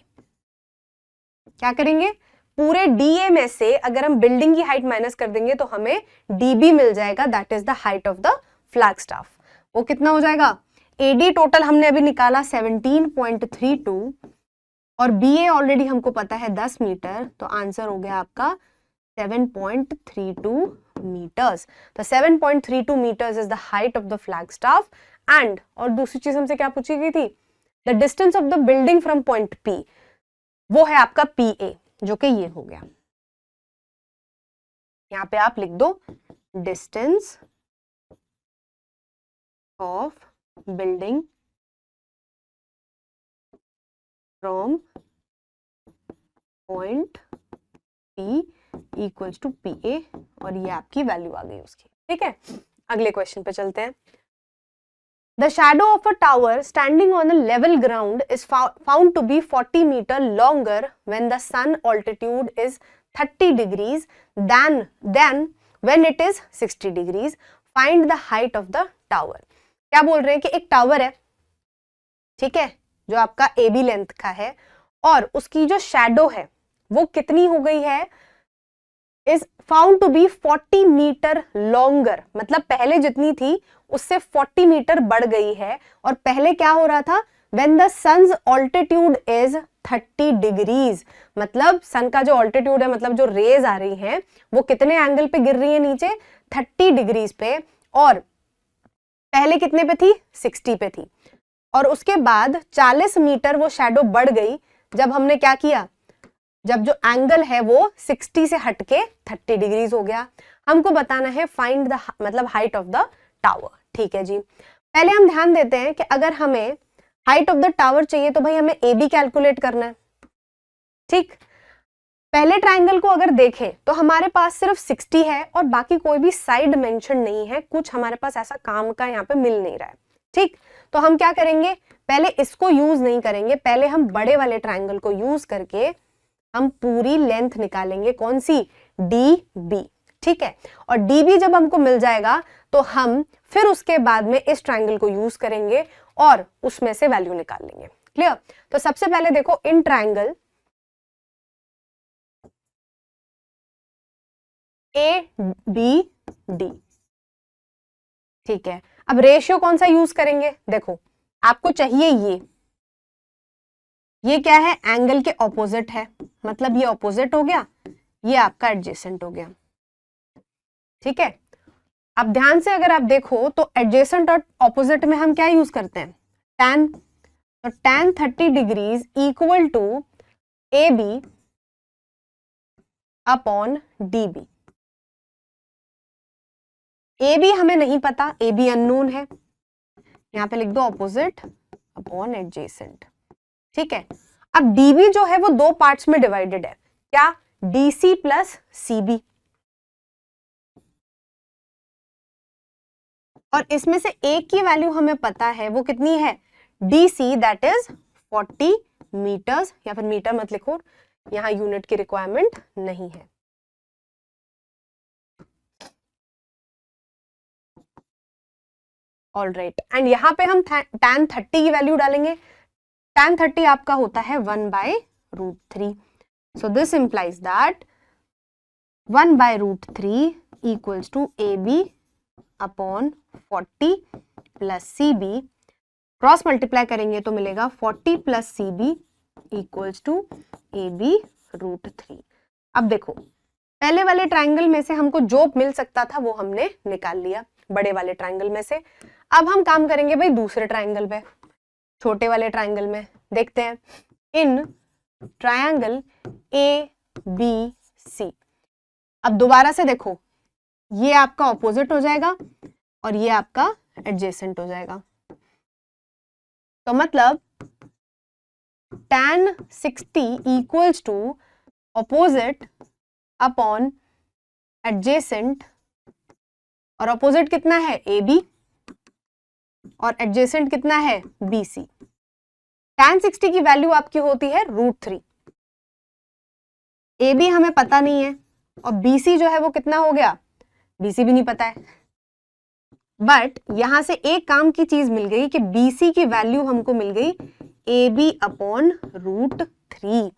क्या करेंगे, पूरे DA में से अगर हम बिल्डिंग की हाइट माइनस कर देंगे तो हमें DB मिल जाएगा, that is the height of the flag staff. वो कितना हो जाएगा, AD टोटल हमने अभी निकाला 17.32 और BA ऑलरेडी हमको पता है 10 मीटर, तो आंसर हो गया आपका 7.32 मीटर्स। तो 7.32 metres is the height of the flag staff and, और दूसरी चीज हमसे क्या पूछी गई थी, the distance of the building from point P, वो है आपका PA, जो कि ये हो गया। यहां पे आप लिख दो distance of building from point P equals to PA, और ये आपकी वैल्यू आ गई उसकी। ठीक है, अगले क्वेश्चन पे चलते हैं। The shadow of a tower standing on a level ground is found to be 40 meter longer when the sun altitude is 30 degrees than when it is 60 degrees. Find the height of the tower. क्या बोल रहे हैं कि एक टावर है, ठीक है, जो आपका AB लेंथ का है, और उसकी जो शैडो है वो कितनी हो गई है, is found to be 40 metre longer, मतलब पहले जितनी थी उससे 40 मीटर बढ़ गई है। और पहले क्या हो रहा था, when the sun's altitude is 30 degrees, मतलब सन का जो ऑल्टीट्यूड है, मतलब जो रेज आ रही हैं वो कितने एंगल पे गिर रही है नीचे, 30 डिग्रीज पे, और पहले कितने पे थी, 60 पे थी। और उसके बाद 40 मीटर वो शैडो बढ़ गई जब हमने क्या किया, जब जो एंगल है वो 60 से हटके 30 डिग्रीज हो गया। हमको बताना है फाइंड द मतलब हाइट ऑफ द टावर। ठीक है जी, पहले हम ध्यान देते हैं कि अगर हमें हाइट ऑफ द टावर चाहिए तो भाई हमें AB कैलकुलेट करना है। ठीक, पहले ट्राइंगल को अगर देखें तो हमारे पास सिर्फ 60 है और बाकी कोई भी साइड मेंशन नहीं है, कुछ हमारे पास ऐसा काम का यहाँ पे मिल नहीं रहा है। ठीक, तो हम क्या करेंगे, पहले इसको यूज नहीं करेंगे, पहले हम बड़े वाले ट्राइंगल को यूज करके हम पूरी लेंथ निकालेंगे, कौन सी, DB। ठीक है, और DB जब हमको मिल जाएगा तो हम फिर उसके बाद में इस ट्राइंगल को यूज करेंगे और उसमें से वैल्यू निकाल लेंगे। क्लियर? तो सबसे पहले देखो इन ट्राइंगल ABD, ठीक है, अब रेशियो कौन सा यूज करेंगे, देखो आपको चाहिए ये क्या है, एंगल के ऑपोजिट है, मतलब ये ऑपोजिट हो गया, ये आपका एडजेसेंट हो गया। ठीक है, अब ध्यान से अगर आप देखो तो एडजेसेंट और ऑपोजिट में हम क्या यूज करते हैं, tan, तो tan 30 degrees equal to AB upon DB। AB हमें नहीं पता, AB अननोन है, यहां पे लिख दो ऑपोजिट अपॉन एडजेसेंट। ठीक है, अब DB जो है वो दो पार्ट्स में डिवाइडेड है, क्या, DC प्लस CB, और इसमें से एक की वैल्यू हमें पता है, वो कितनी है, DC, दैट इज 40 मीटर्स, या फिर मीटर मत लिखो, यहां यूनिट की रिक्वायरमेंट नहीं है। ऑल राइट, एंड यहां पे हम tan 30 की वैल्यू डालेंगे। tan 30 आपका होता है 1/√3, so this implies that 1/√3 equals to AB upon 40 plus CB, cross multiply करेंगे तो मिलेगा 40 plus CB equals to AB√3। अब देखो पहले वाले ट्राइंगल में से हमको जो मिल सकता था वो हमने निकाल लिया, बड़े वाले ट्राइंगल में से। अब हम काम करेंगे भाई दूसरे ट्राइंगल पे। छोटे वाले ट्राइंगल में देखते हैं, इन ट्राइंगल ABC। अब दोबारा से देखो, ये आपका ऑपोजिट हो जाएगा और ये आपका एडजेसेंट हो जाएगा। तो मतलब tan 60 equals to opposite upon adjacent, और ऑपोजिट कितना है AB और एडजेसेंट कितना है BC। tan 60 की वैल्यू आपकी होती है √3, AB हमें पता नहीं है और BC जो है वो कितना हो गया, BC भी नहीं पता है। बट यहां से एक काम की चीज मिल गई कि BC की वैल्यू हमको मिल गई AB अपॉन √3।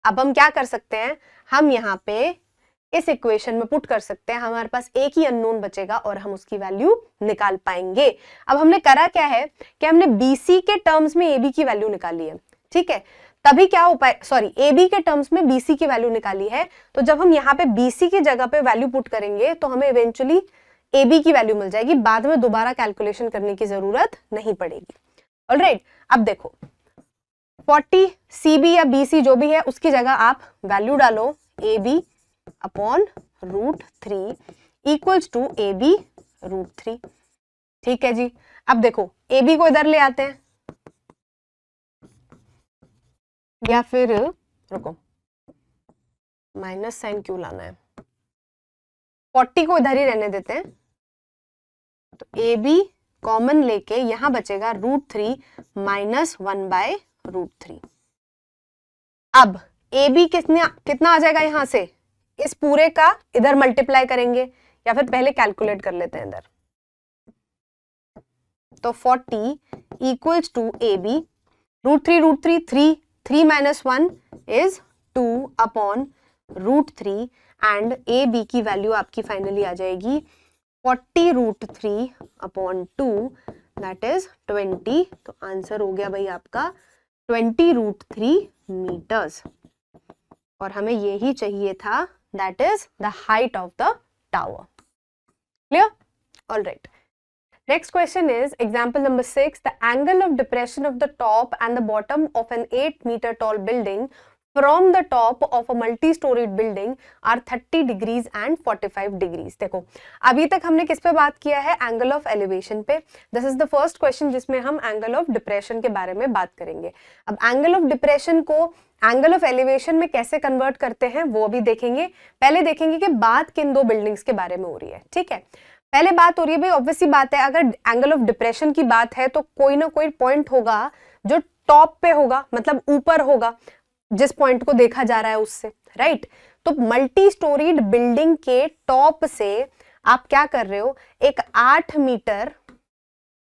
अब हम क्या कर सकते हैं, हम यहाँ पे इस इक्वेशन में पुट कर सकते हैं, हमारे पास एक ही अननोन बचेगा और हम उसकी वैल्यू निकाल पाएंगे। अब हमने करा क्या है कि हमने BC के टर्म्स में AB की वैल्यू निकाली है, ठीक है। तभी क्या हो पाए, सॉरी, AB के टर्म्स में BC की वैल्यू निकाली है, तो जब हम यहाँ पे BC की जगह पे वैल्यू पुट करेंगे तो हमें इवेंचुअली AB की वैल्यू मिल जाएगी, बाद में दोबारा कैलकुलेशन करने की जरूरत नहीं पड़ेगी। ऑलराइट, अब देखो 40 CB या BC जो भी है उसकी जगह आप वैल्यू डालो AB upon √3 equals to AB √3। ठीक है जी। अब देखो AB को इधर ले आते हैं, या फिर रुको, माइनस साइन क्यों लाना है, 40 को इधर ही रहने देते हैं। तो AB कॉमन लेके यहां बचेगा √3 माइनस 1/√3। अब AB कितना आ जाएगा, यहां से इस पूरे का इधर मल्टीप्लाई करेंगे, या फिर पहले कैलकुलेट कर लेते हैं इधर। तो 40 equals to AB √3 3 minus 1 is 2 upon √3 and AB की वैल्यू आपकी फाइनली आ जाएगी 40 √3 अपॉन 2 दैट इज 20। तो आंसर हो गया भाई आपका 20 √3 मीटर्स, और हमें यही चाहिए था, that is the height of the tower. Clear? All right, next question is example number 6. The angle of depression of the top and the bottom of an 8-meter tall building from the top of a multi-storied building are 30 degrees and 45 degrees. देखो अभी तक हमने किस पे बात किया है, एंगल ऑफ एलिवेशन पे। This is the first question जिसमें हम एंगल ऑफ डिप्रेशन के बारे में बात करेंगे। अब एंगल ऑफ डिप्रेशन को एंगल ऑफ एलिवेशन में कैसे कन्वर्ट करते हैं वो भी देखेंगे। पहले देखेंगे कि बात किन दो बिल्डिंग्स के बारे में हो रही है। ठीक है, पहले बात हो रही है भाई, ऑब्वियसली बात है, अगर एंगल ऑफ डिप्रेशन की बात है तो कोई ना कोई पॉइंट होगा जो टॉप पे होगा, मतलब ऊपर होगा, जिस पॉइंट को देखा जा रहा है उससे, राइट। तो मल्टी स्टोरीड बिल्डिंग के टॉप से आप क्या कर रहे हो, एक 8 मीटर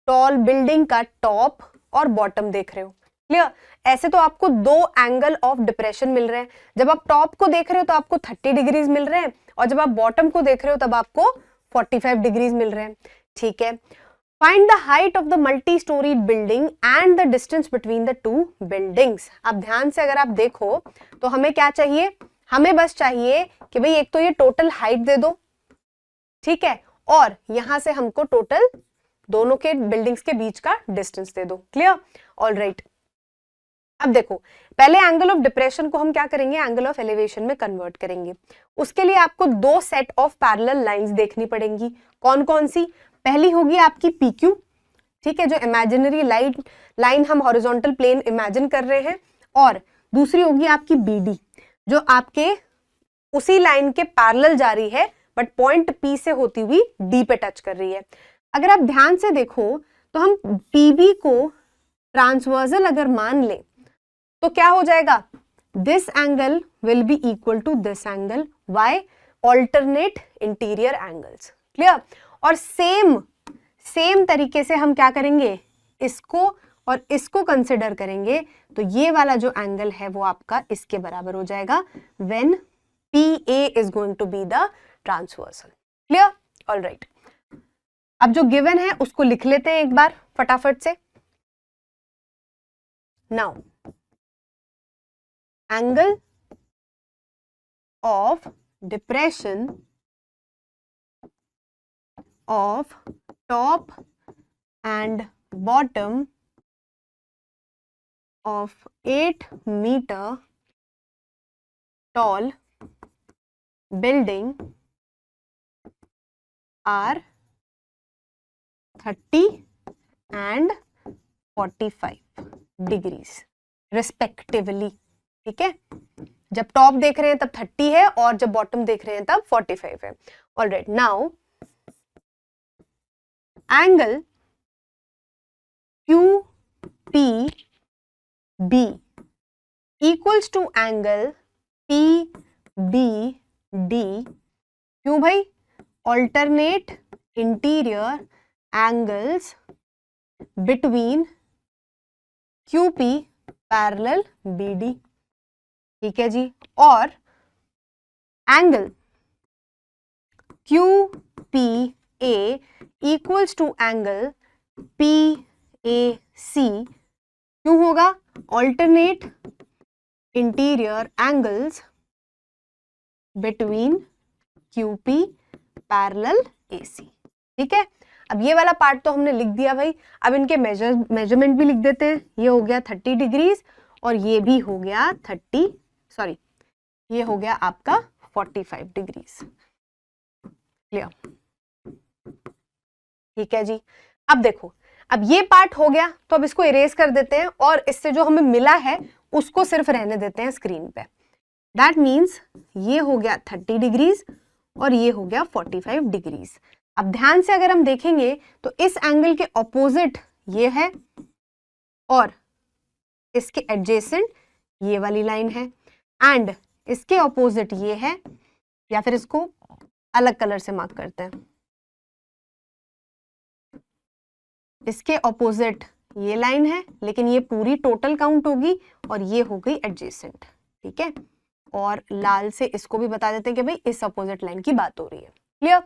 टॉल बिल्डिंग का टॉप और बॉटम देख रहे हो। क्लियर? ऐसे तो आपको दो एंगल ऑफ डिप्रेशन मिल रहे हैं। जब आप टॉप को देख रहे हो तो आपको 30 डिग्रीज मिल रहे हैं, और जब आप बॉटम को देख रहे हो तब आपको 45 डिग्रीज मिल रहे हैं। ठीक है, find the height of the multi storey building and the distance between the two buildings. अब ध्यान से अगर आप देखो तो हमें क्या चाहिए, हमें बस चाहिए कि भाई एक तो ये टोटल हाइट दे दो, ठीक है, और यहां से हमको टोटल दोनों के बिल्डिंग्स के बीच का डिस्टेंस दे दो। क्लियर? ऑल राइट, अब देखो पहले एंगल ऑफ डिप्रेशन को हम क्या करेंगे, एंगल ऑफ एलिवेशन में कन्वर्ट करेंगे। उसके लिए आपको दो सेट ऑफ पैरेलल लाइंस देखनी पड़ेंगी। कौन कौन सी? पहली होगी आपकी PQ, ठीक है, जो इमेजिनरी लाइन हम हॉरिजॉन्टल प्लेन इमेजिन कर रहे हैं, और दूसरी होगी आपकी BD, जो आपके उसी लाइन के पैरेलल जा रही है बट पॉइंट P से होती हुई D पे टच कर रही है। अगर आप ध्यान से देखो तो हम PB को ट्रांसवर्सल अगर मान ले तो क्या हो जाएगा, this angle will be equal to this angle, why? Alternate interior angles. Clear? और सेम तरीके से हम क्या करेंगे, इसको और इसको कंसिडर करेंगे, तो ये वाला जो एंगल है वो आपका इसके बराबर हो जाएगा when PA is going to be the transversal. Clear? All right, अब जो गिवन है उसको लिख लेते हैं एक बार फटाफट से। Now angle of depression of top and bottom of 8 meter tall building are 30 and 45 degrees respectively. ठीक है, जब टॉप देख रहे हैं तब 30 है और जब बॉटम देख रहे हैं तब 45 है. Alright, now angle QPB equals to angle PBD. क्यों भाई? Alternate interior angles between QP parallel BD. ठीक है जी, और angle QPA equals to angle PAC. क्यों होगा? Alternate interior angles between QP parallel AC. ठीक है, अब ये वाला पार्ट तो हमने लिख दिया भाई. अब इनके मेजरमेंट भी लिख देते हैं. ये हो गया 30 डिग्रीज और ये भी हो गया ये हो गया आपका 45 डिग्रीज. क्लियर? ठीक है जी. अब देखो, अब ये पार्ट हो गया तो अब इसको इरेज कर देते हैं और इससे जो हमें मिला है उसको सिर्फ रहने देते हैं स्क्रीन पे. दैट मीन्स ये हो गया 30 डिग्रीज और ये हो गया 45 डिग्रीज. अब ध्यान से अगर हम देखेंगे तो इस एंगल के ऑपोजिट ये है और इसके एडजेसेंट ये वाली लाइन है एंड इसके ऑपोजिट ये है, या फिर इसको अलग कलर से मार्क करते हैं. इसके ऑपोजिट ये लाइन है लेकिन ये पूरी टोटल काउंट होगी और ये हो गई एडजेसेंट. ठीक है, और लाल से इसको भी बता देते हैं कि भाई इस अपोजिट लाइन की बात हो रही है. क्लियर?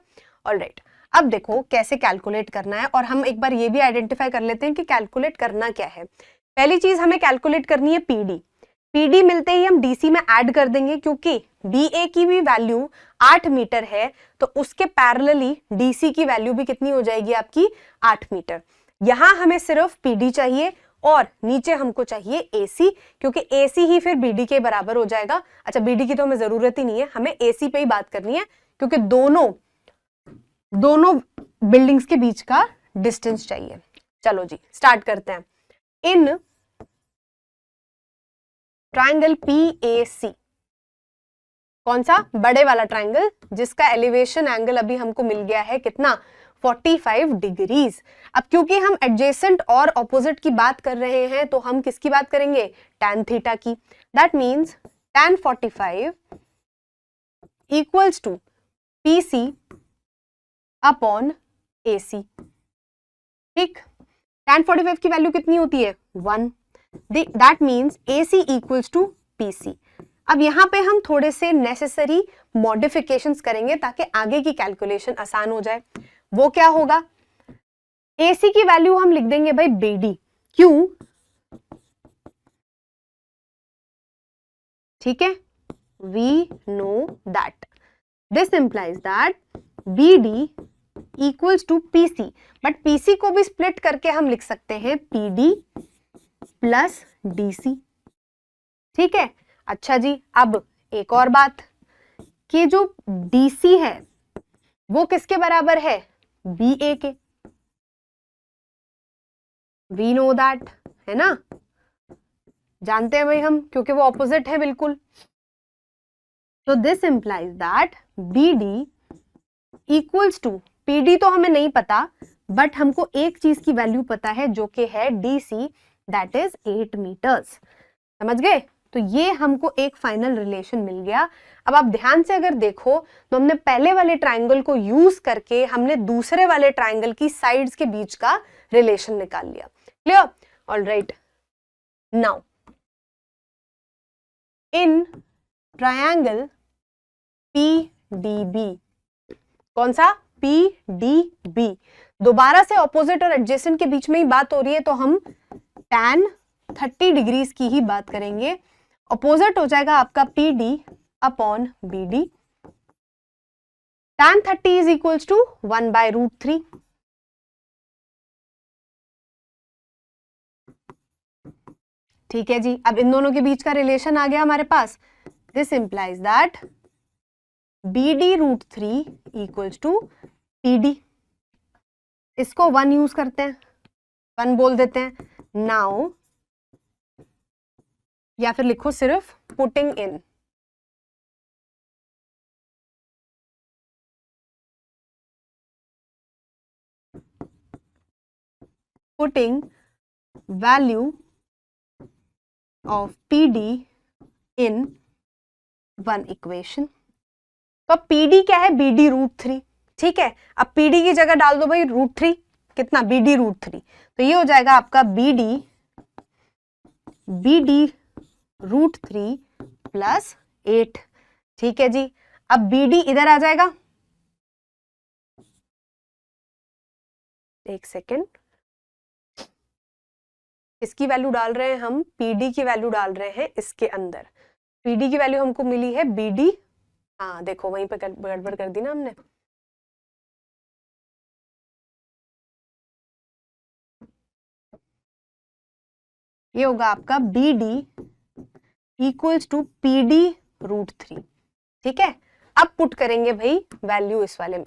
ऑलराइट, अब देखो कैसे कैलकुलेट करना है और हम एक बार ये भी आइडेंटिफाई कर लेते हैं कि कैलकुलेट करना क्या है. पहली चीज हमें कैलकुलेट करनी है PD. PD मिलते ही हम DC में ऐड कर देंगे क्योंकि BA की भी वैल्यू 8 मीटर है तो उसके पैरेलली DC की वैल्यू भी कितनी हो जाएगी आपकी? 8 मीटर. यहां हमें सिर्फ PD चाहिए और नीचे हमको चाहिए AC क्योंकि AC ही फिर BD के बराबर हो जाएगा. अच्छा, BD की तो हमें जरूरत ही नहीं है, हमें AC पे ही बात करनी है क्योंकि दोनों बिल्डिंग्स के बीच का डिस्टेंस चाहिए. चलो जी, स्टार्ट करते हैं. इन ट्रायंगल PAC, कौन सा? बड़े वाला ट्रायंगल जिसका एलिवेशन एंगल अभी हमको मिल गया है कितना? 45 डिग्रीज. अब क्योंकि हम एडजेसेंट और ऑपोजिट की बात कर रहे हैं तो हम किसकी बात करेंगे? tan थीटा की. That means tan 45 equals to PC upon AC. ठीक, tan 45 की वैल्यू कितनी होती है? 1. That means AC equals to PC. अब यहां पे हम थोड़े से नेसेसरी मॉडिफिकेशंस करेंगे ताकि आगे की कैलकुलेशन आसान हो जाए. वो क्या होगा? AC की वैल्यू हम लिख देंगे भाई BD. क्यों? ठीक है, we know that this implies that BD equals to PC, but PC को भी स्प्लिट करके हम लिख सकते हैं PD प्लस DC. ठीक है, अच्छा जी. अब एक और बात कि जो DC है वो किसके बराबर है? BA के. We know that, है ना? जानते हैं भाई हम, क्योंकि वो ऑपोजिट है बिल्कुल. तो this implies that BD equals to, PD तो हमें नहीं पता बट हमको एक चीज की वैल्यू पता है जो कि है DC, दैट इज 8 मीटर्स. समझ गए? तो ये हमको एक फाइनल रिलेशन मिल गया. अब आप ध्यान से अगर देखो तो हमने पहले वाले ट्रायंगल को यूज करके हमने दूसरे वाले ट्रायंगल की साइड्स के बीच का रिलेशन निकाल लिया. Clear? Alright, now in triangle PDB, कौन सा? PDB. दोबारा से ऑपोजिट और एडजेसेंट के बीच में ही बात हो रही है तो हम tan 30 डिग्रीज की ही बात करेंगे. ऑपोजिट हो जाएगा आपका PD upon BD. tan 30 is equals to 1/√3. ठीक है जी, अब इन दोनों के बीच का रिलेशन आ गया हमारे पास। This implies that BD√3 equals to PD। इसको 1 यूज करते हैं, 1 बोल देते हैं। नाउ या फिर लिखो सिर्फ putting in, putting value of PD in one equation. तो अब PD क्या है? BD√3। ठीक है, अब PD की जगह डाल दो भाई √3, कितना? BD√3। तो ये हो जाएगा आपका BD√3 प्लस 8। ठीक है जी, अब BD इधर आ जाएगा, एक सेकेंड, इसकी वैल्यू डाल रहे हैं हम, PD की वैल्यू डाल रहे हैं इसके अंदर। PD की वैल्यू हमको मिली है BD, हाँ देखो वहीं पे गड़बड़ कर दी ना हमने। ये होगा आपका BD इक्वल्स टू PD√3। ठीक है, अब पुट करेंगे भाई वैल्यू इस वाले में।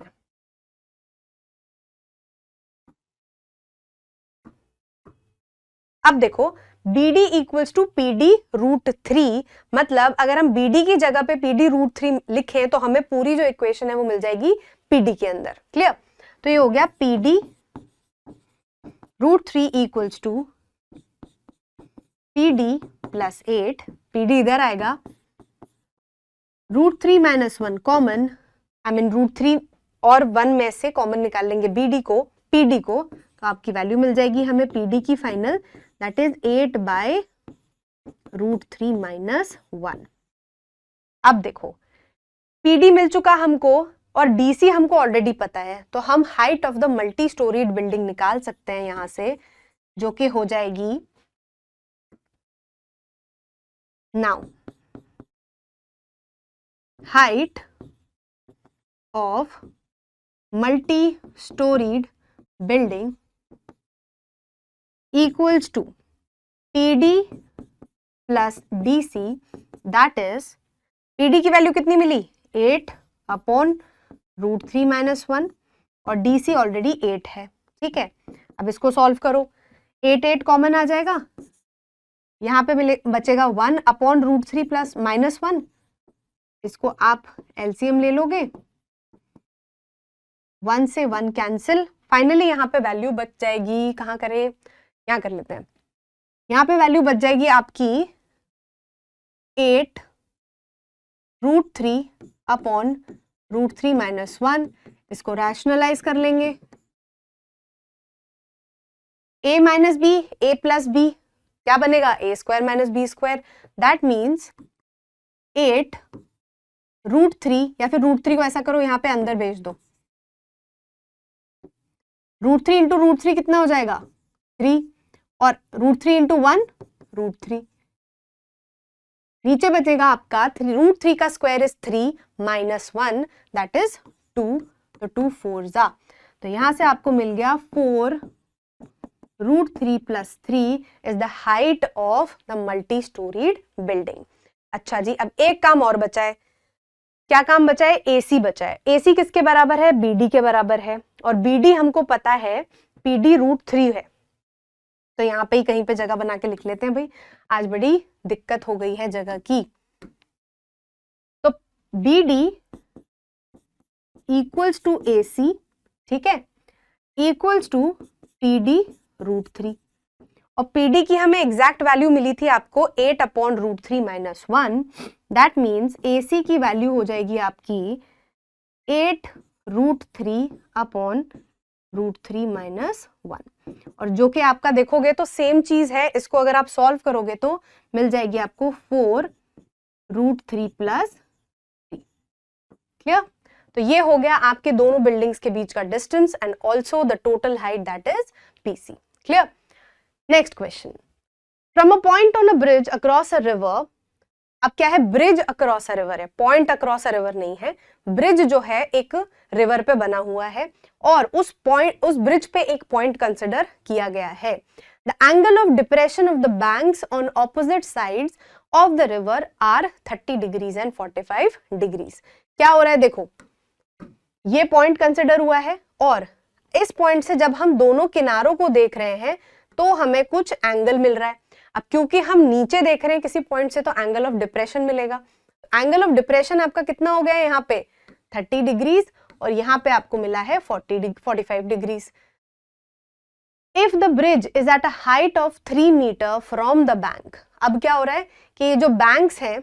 अब देखो BD इक्वल्स टू PD√3, मतलब अगर हम BD की जगह पे PD√3 लिखें तो हमें पूरी जो इक्वेशन है वो मिल जाएगी PD के अंदर। क्लियर? तो ये हो गया PD√3 equals to PD plus 8, PD इधर आएगा, √3 - 1 कॉमन, आई मीन √3 और 1 में से कॉमन निकाल लेंगे PD को, तो आपकी वैल्यू मिल जाएगी हमें PD की फाइनल, दैट इज 8/√3 - 1। अब देखो PD मिल चुका हमको और DC हमको ऑलरेडी पता है, तो हम height of the multi storeyed building निकाल सकते हैं यहां से, जो कि हो जाएगी, now height of multi-storied building equals to PD plus DC, that is PD की वैल्यू कितनी मिली? 8/√3 - 1 और DC ऑलरेडी 8 है। ठीक है, अब इसको सॉल्व करो, 8 कॉमन आ जाएगा, यहां पे बचेगा 1/√3 प्लस -1, इसको आप एलसीएम ले लोगे, 1 से 1 कैंसिल, फाइनली यहाँ पे वैल्यू बच जाएगी, कहाँ करें, यहाँ कर लेते हैं, यहाँ पे वैल्यू बच जाएगी आपकी 8√3/√3 - 1। इसको रैशनलाइज कर लेंगे, a - b, a + b क्या बनेगा? a² - b², दैट मीन्स 8√3, या फिर √3 को ऐसा करो यहाँ पे अंदर भेज दो, √3 × √3 कितना हो जाएगा? 3, और √3 × 1 √3, नीचे बचेगा आपका √3 का स्क्वायर इज 3 - 1 दैट इज 2, तो 2 4 जा, तो यहां से आपको मिल गया 4√3 + 3 is the height of the multi storeyed building. अच्छा जी, अब एक काम और बचा है, क्या काम बचा है? AC बचा है। AC किसके बराबर है? BD के बराबर है, और BD हमको पता है PD√3 है, तो यहाँ पे ही कहीं पे जगह बना के लिख लेते हैं भाई, आज बड़ी दिक्कत हो गई है जगह की। तो BD इक्वल्स टू AC, ठीक है, इक्वल्स टू PD√3, और PD की हमें एग्जैक्ट वैल्यू मिली थी आपको 8/√3 - 1, दैट मीन्स AC की वैल्यू हो जाएगी आपकी 8√3/√3 - 1, और जो कि आपका देखोगे तो सेम चीज है, इसको अगर आप सॉल्व करोगे तो मिल जाएगी आपको 4√3 + 3। क्लियर? तो ये हो गया आपके दोनों बिल्डिंग्स के बीच का distance and also the total height that is PC। Clear? Next question, from a point on a bridge across a river, अब क्या है? ब्रिज अक्रॉस अ रिवर है, पॉइंट अक्रॉस अ रिवर नहीं है, ब्रिज जो है एक रिवर पे बना हुआ है, और उस ब्रिज पे एक पॉइंट कंसिडर किया गया है। The angle of depression of the banks on opposite sides of the river are 30 degrees and 45 degrees. क्या हो रहा है देखो, ये पॉइंट कंसिडर हुआ है और इस पॉइंट से जब हम दोनों किनारों को देख रहे हैं तो हमें कुछ एंगल मिल रहा है। अब क्योंकि हम नीचे देख रहे हैं किसी पॉइंट से तो एंगल ऑफ डिप्रेशन मिलेगा। एंगल ऑफ डिप्रेशन आपका कितना हो गया है यहाँ पे 30 डिग्रीज और यहाँ पे आपको मिला है 45 degrees. If the bridge is at a height of 3 metre from the bank, अब क्या हो रहा है कि ये जो बैंक्स हैं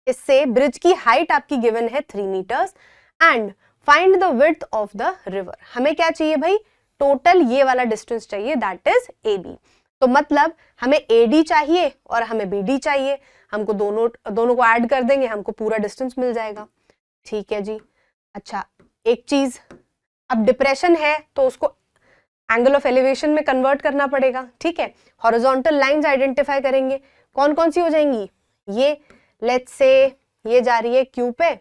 इससे ब्रिज की हाइट आपकी गिवन है 3 metres and find the width of the river. हमें क्या चाहिए भाई, टोटल ये वाला डिस्टेंस चाहिए, दैट इज AB। तो मतलब हमें AD चाहिए और हमें BD चाहिए, हमको दोनों को ऐड कर देंगे, हमको पूरा डिस्टेंस मिल जाएगा। ठीक है जी। अच्छा एक चीज, अब डिप्रेशन है तो उसको एंगल ऑफ एलिवेशन में कन्वर्ट करना पड़ेगा। ठीक है, हॉरिजॉन्टल लाइंस आइडेंटिफाई करेंगे, कौन कौन सी हो जाएंगी, ये लेट्स से ये जा रही है Q पे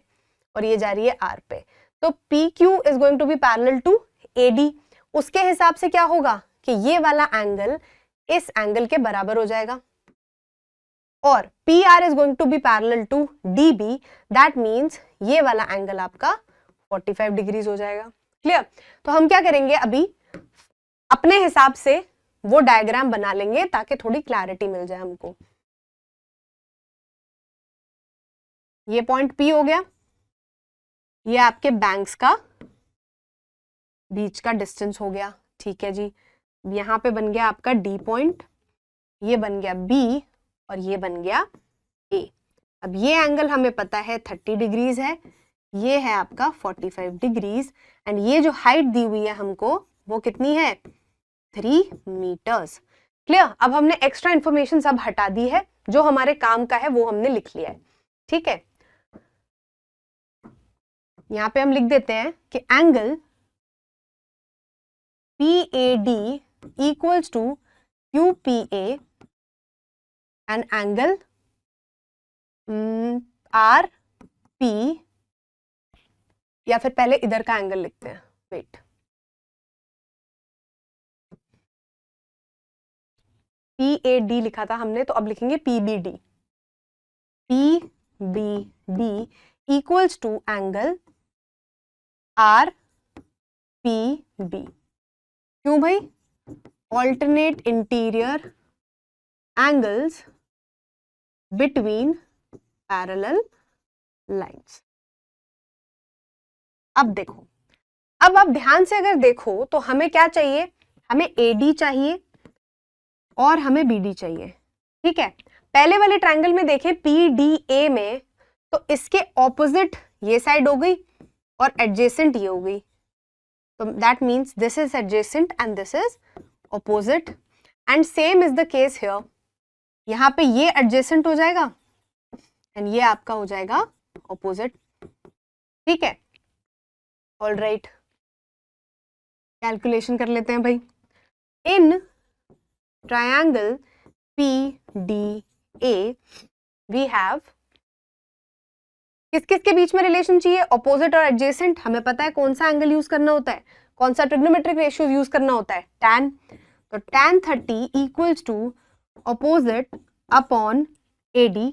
और ये जा रही है R पे, तो PQ is going to be parallel to AD। उसके हिसाब से क्या होगा कि ये वाला एंगल इस एंगल के बराबर हो जाएगा और PR is going to be parallel to DB, that means ये वाला एंगल आपका 45 डिग्रीज हो जाएगा। क्लियर? तो हम क्या करेंगे, अभी अपने हिसाब से वो डायग्राम बना लेंगे ताकि थोड़ी क्लैरिटी मिल जाए हमको। ये पॉइंट P हो गया, ये आपके बैंक्स का बीच का डिस्टेंस हो गया। ठीक है जी, यहां पे बन गया आपका D पॉइंट, ये बन गया B और ये बन गया A। अब ये एंगल हमें पता है 30 डिग्रीज है, ये है आपका 45 डिग्रीज एंड ये जो हाइट दी हुई है हमको वो कितनी है 3 मीटर्स। क्लियर? अब हमने एक्स्ट्रा इंफॉर्मेशन सब हटा दी है, जो हमारे काम का है वो हमने लिख लिया है। ठीक है, यहां पे हम लिख देते हैं कि angle PAD equals to QPA and angle RP, या फिर पहले इधर का एंगल लिखते हैं, वेट, PAD लिखा था हमने तो अब लिखेंगे PBD। PBD equals to angle RPB। क्यों भाई? Alternate interior angles between parallel lines. अब देखो, अब आप ध्यान से अगर देखो तो हमें क्या चाहिए, हमें AD चाहिए और हमें BD चाहिए। ठीक है, पहले वाले ट्रायंगल में देखें PDA में तो इसके ऑपोजिट ये साइड हो गई और एडजेसेंट ये हो गई, तो that means this is adjacent and this is opposite and same is the case here. यहाँ पे ये एडजेसेंट हो जाएगा एंड ये आपका हो जाएगा ऑपोजिट। ठीक है, ऑल राइट, कैलकुलेशन कर लेते हैं भाई। In triangle PDA we have, किस किस के बीच में रिलेशन चाहिए, ऑपोजिट और एडजेसेंट। हमें पता है कौन सा एंगल यूज करना होता है, कौन सा ट्रिग्नोमेट्रिक रेशियो यूज करना होता है, tan। तो tan 30 equals to opposite upon AD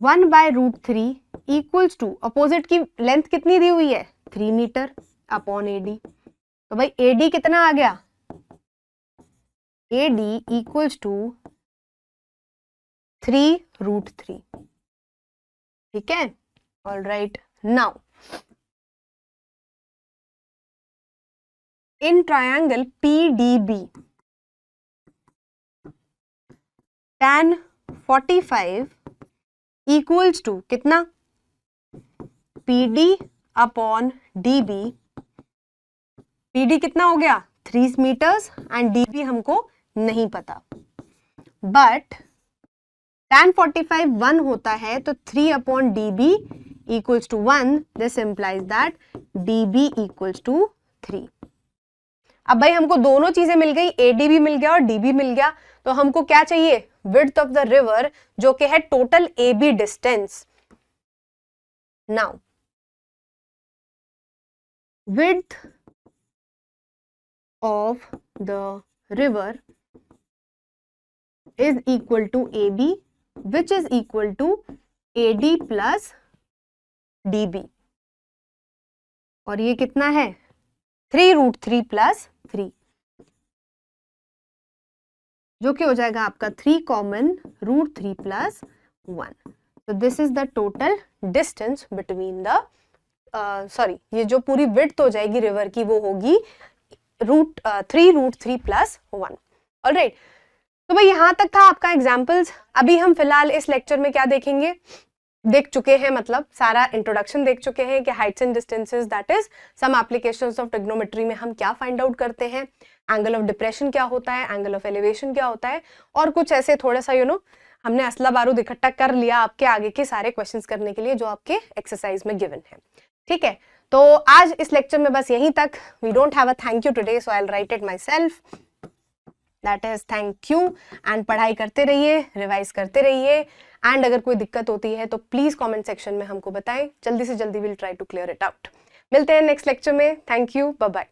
1/√3 equals to, opposite की लेंथ कितनी दी हुई है 3 मीटर अपॉन AD। तो भाई AD कितना आ गया, AD इक्वल्स टू 3√3। ठीक है, all right. Now in triangle PDB tan 45 equals to कितना, PD अपॉन DB। PD कितना हो गया 3 मीटर्स एंड DB हमको नहीं पता, बट tan 45 1 होता है तो 3 upon DB equals to 1, this implies that DB equals to 3। अब भाई हमको दोनों चीजें मिल गई, AD भी मिल गया और DB मिल गया, तो हमको क्या चाहिए, विड्थ ऑफ द रिवर, जो कि है total AB distance. Now width of the river is equal to AB, which is equal to AD plus DB. और ये कितना है 3√3 प्लस 3, जो कि हो जाएगा आपका 3 कॉमन √3 प्लस 1. तो this is the total distance between the sorry, ये जो पूरी विड्थ हो जाएगी रिवर की वो होगी 3√3 प्लस 1. ऑलराइट, तो भाई यहां तक था आपका एग्जाम्पल्स. अभी हम फिलहाल इस लेक्चर में क्या देखेंगे, देख चुके हैं, मतलब सारा इंट्रोडक्शन देख चुके हैं कि heights and distances, that is some applications of trigonometry में हम क्या फाइंड आउट करते हैं, एंगल ऑफ डिप्रेशन क्या होता है, एंगल ऑफ एलिवेशन क्या होता है, और कुछ ऐसे थोड़ा सा हमने असला बारूद इकट्ठा कर लिया आपके आगे के सारे क्वेश्चंस करने के लिए जो आपके एक्सरसाइज में गिवन है. ठीक है, तो आज इस लेक्चर में बस यहीं तक. We don't have a thank you today, so I will write it myself. That is thank you. And पढ़ाई करते रहिए, रिवाइज करते रहिए, एंड अगर कोई दिक्कत होती है तो प्लीज कमेंट सेक्शन में हमको बताएं. जल्दी से जल्दी will try to clear it out. मिलते हैं नेक्स्ट लेक्चर में. Thank you, bye bye.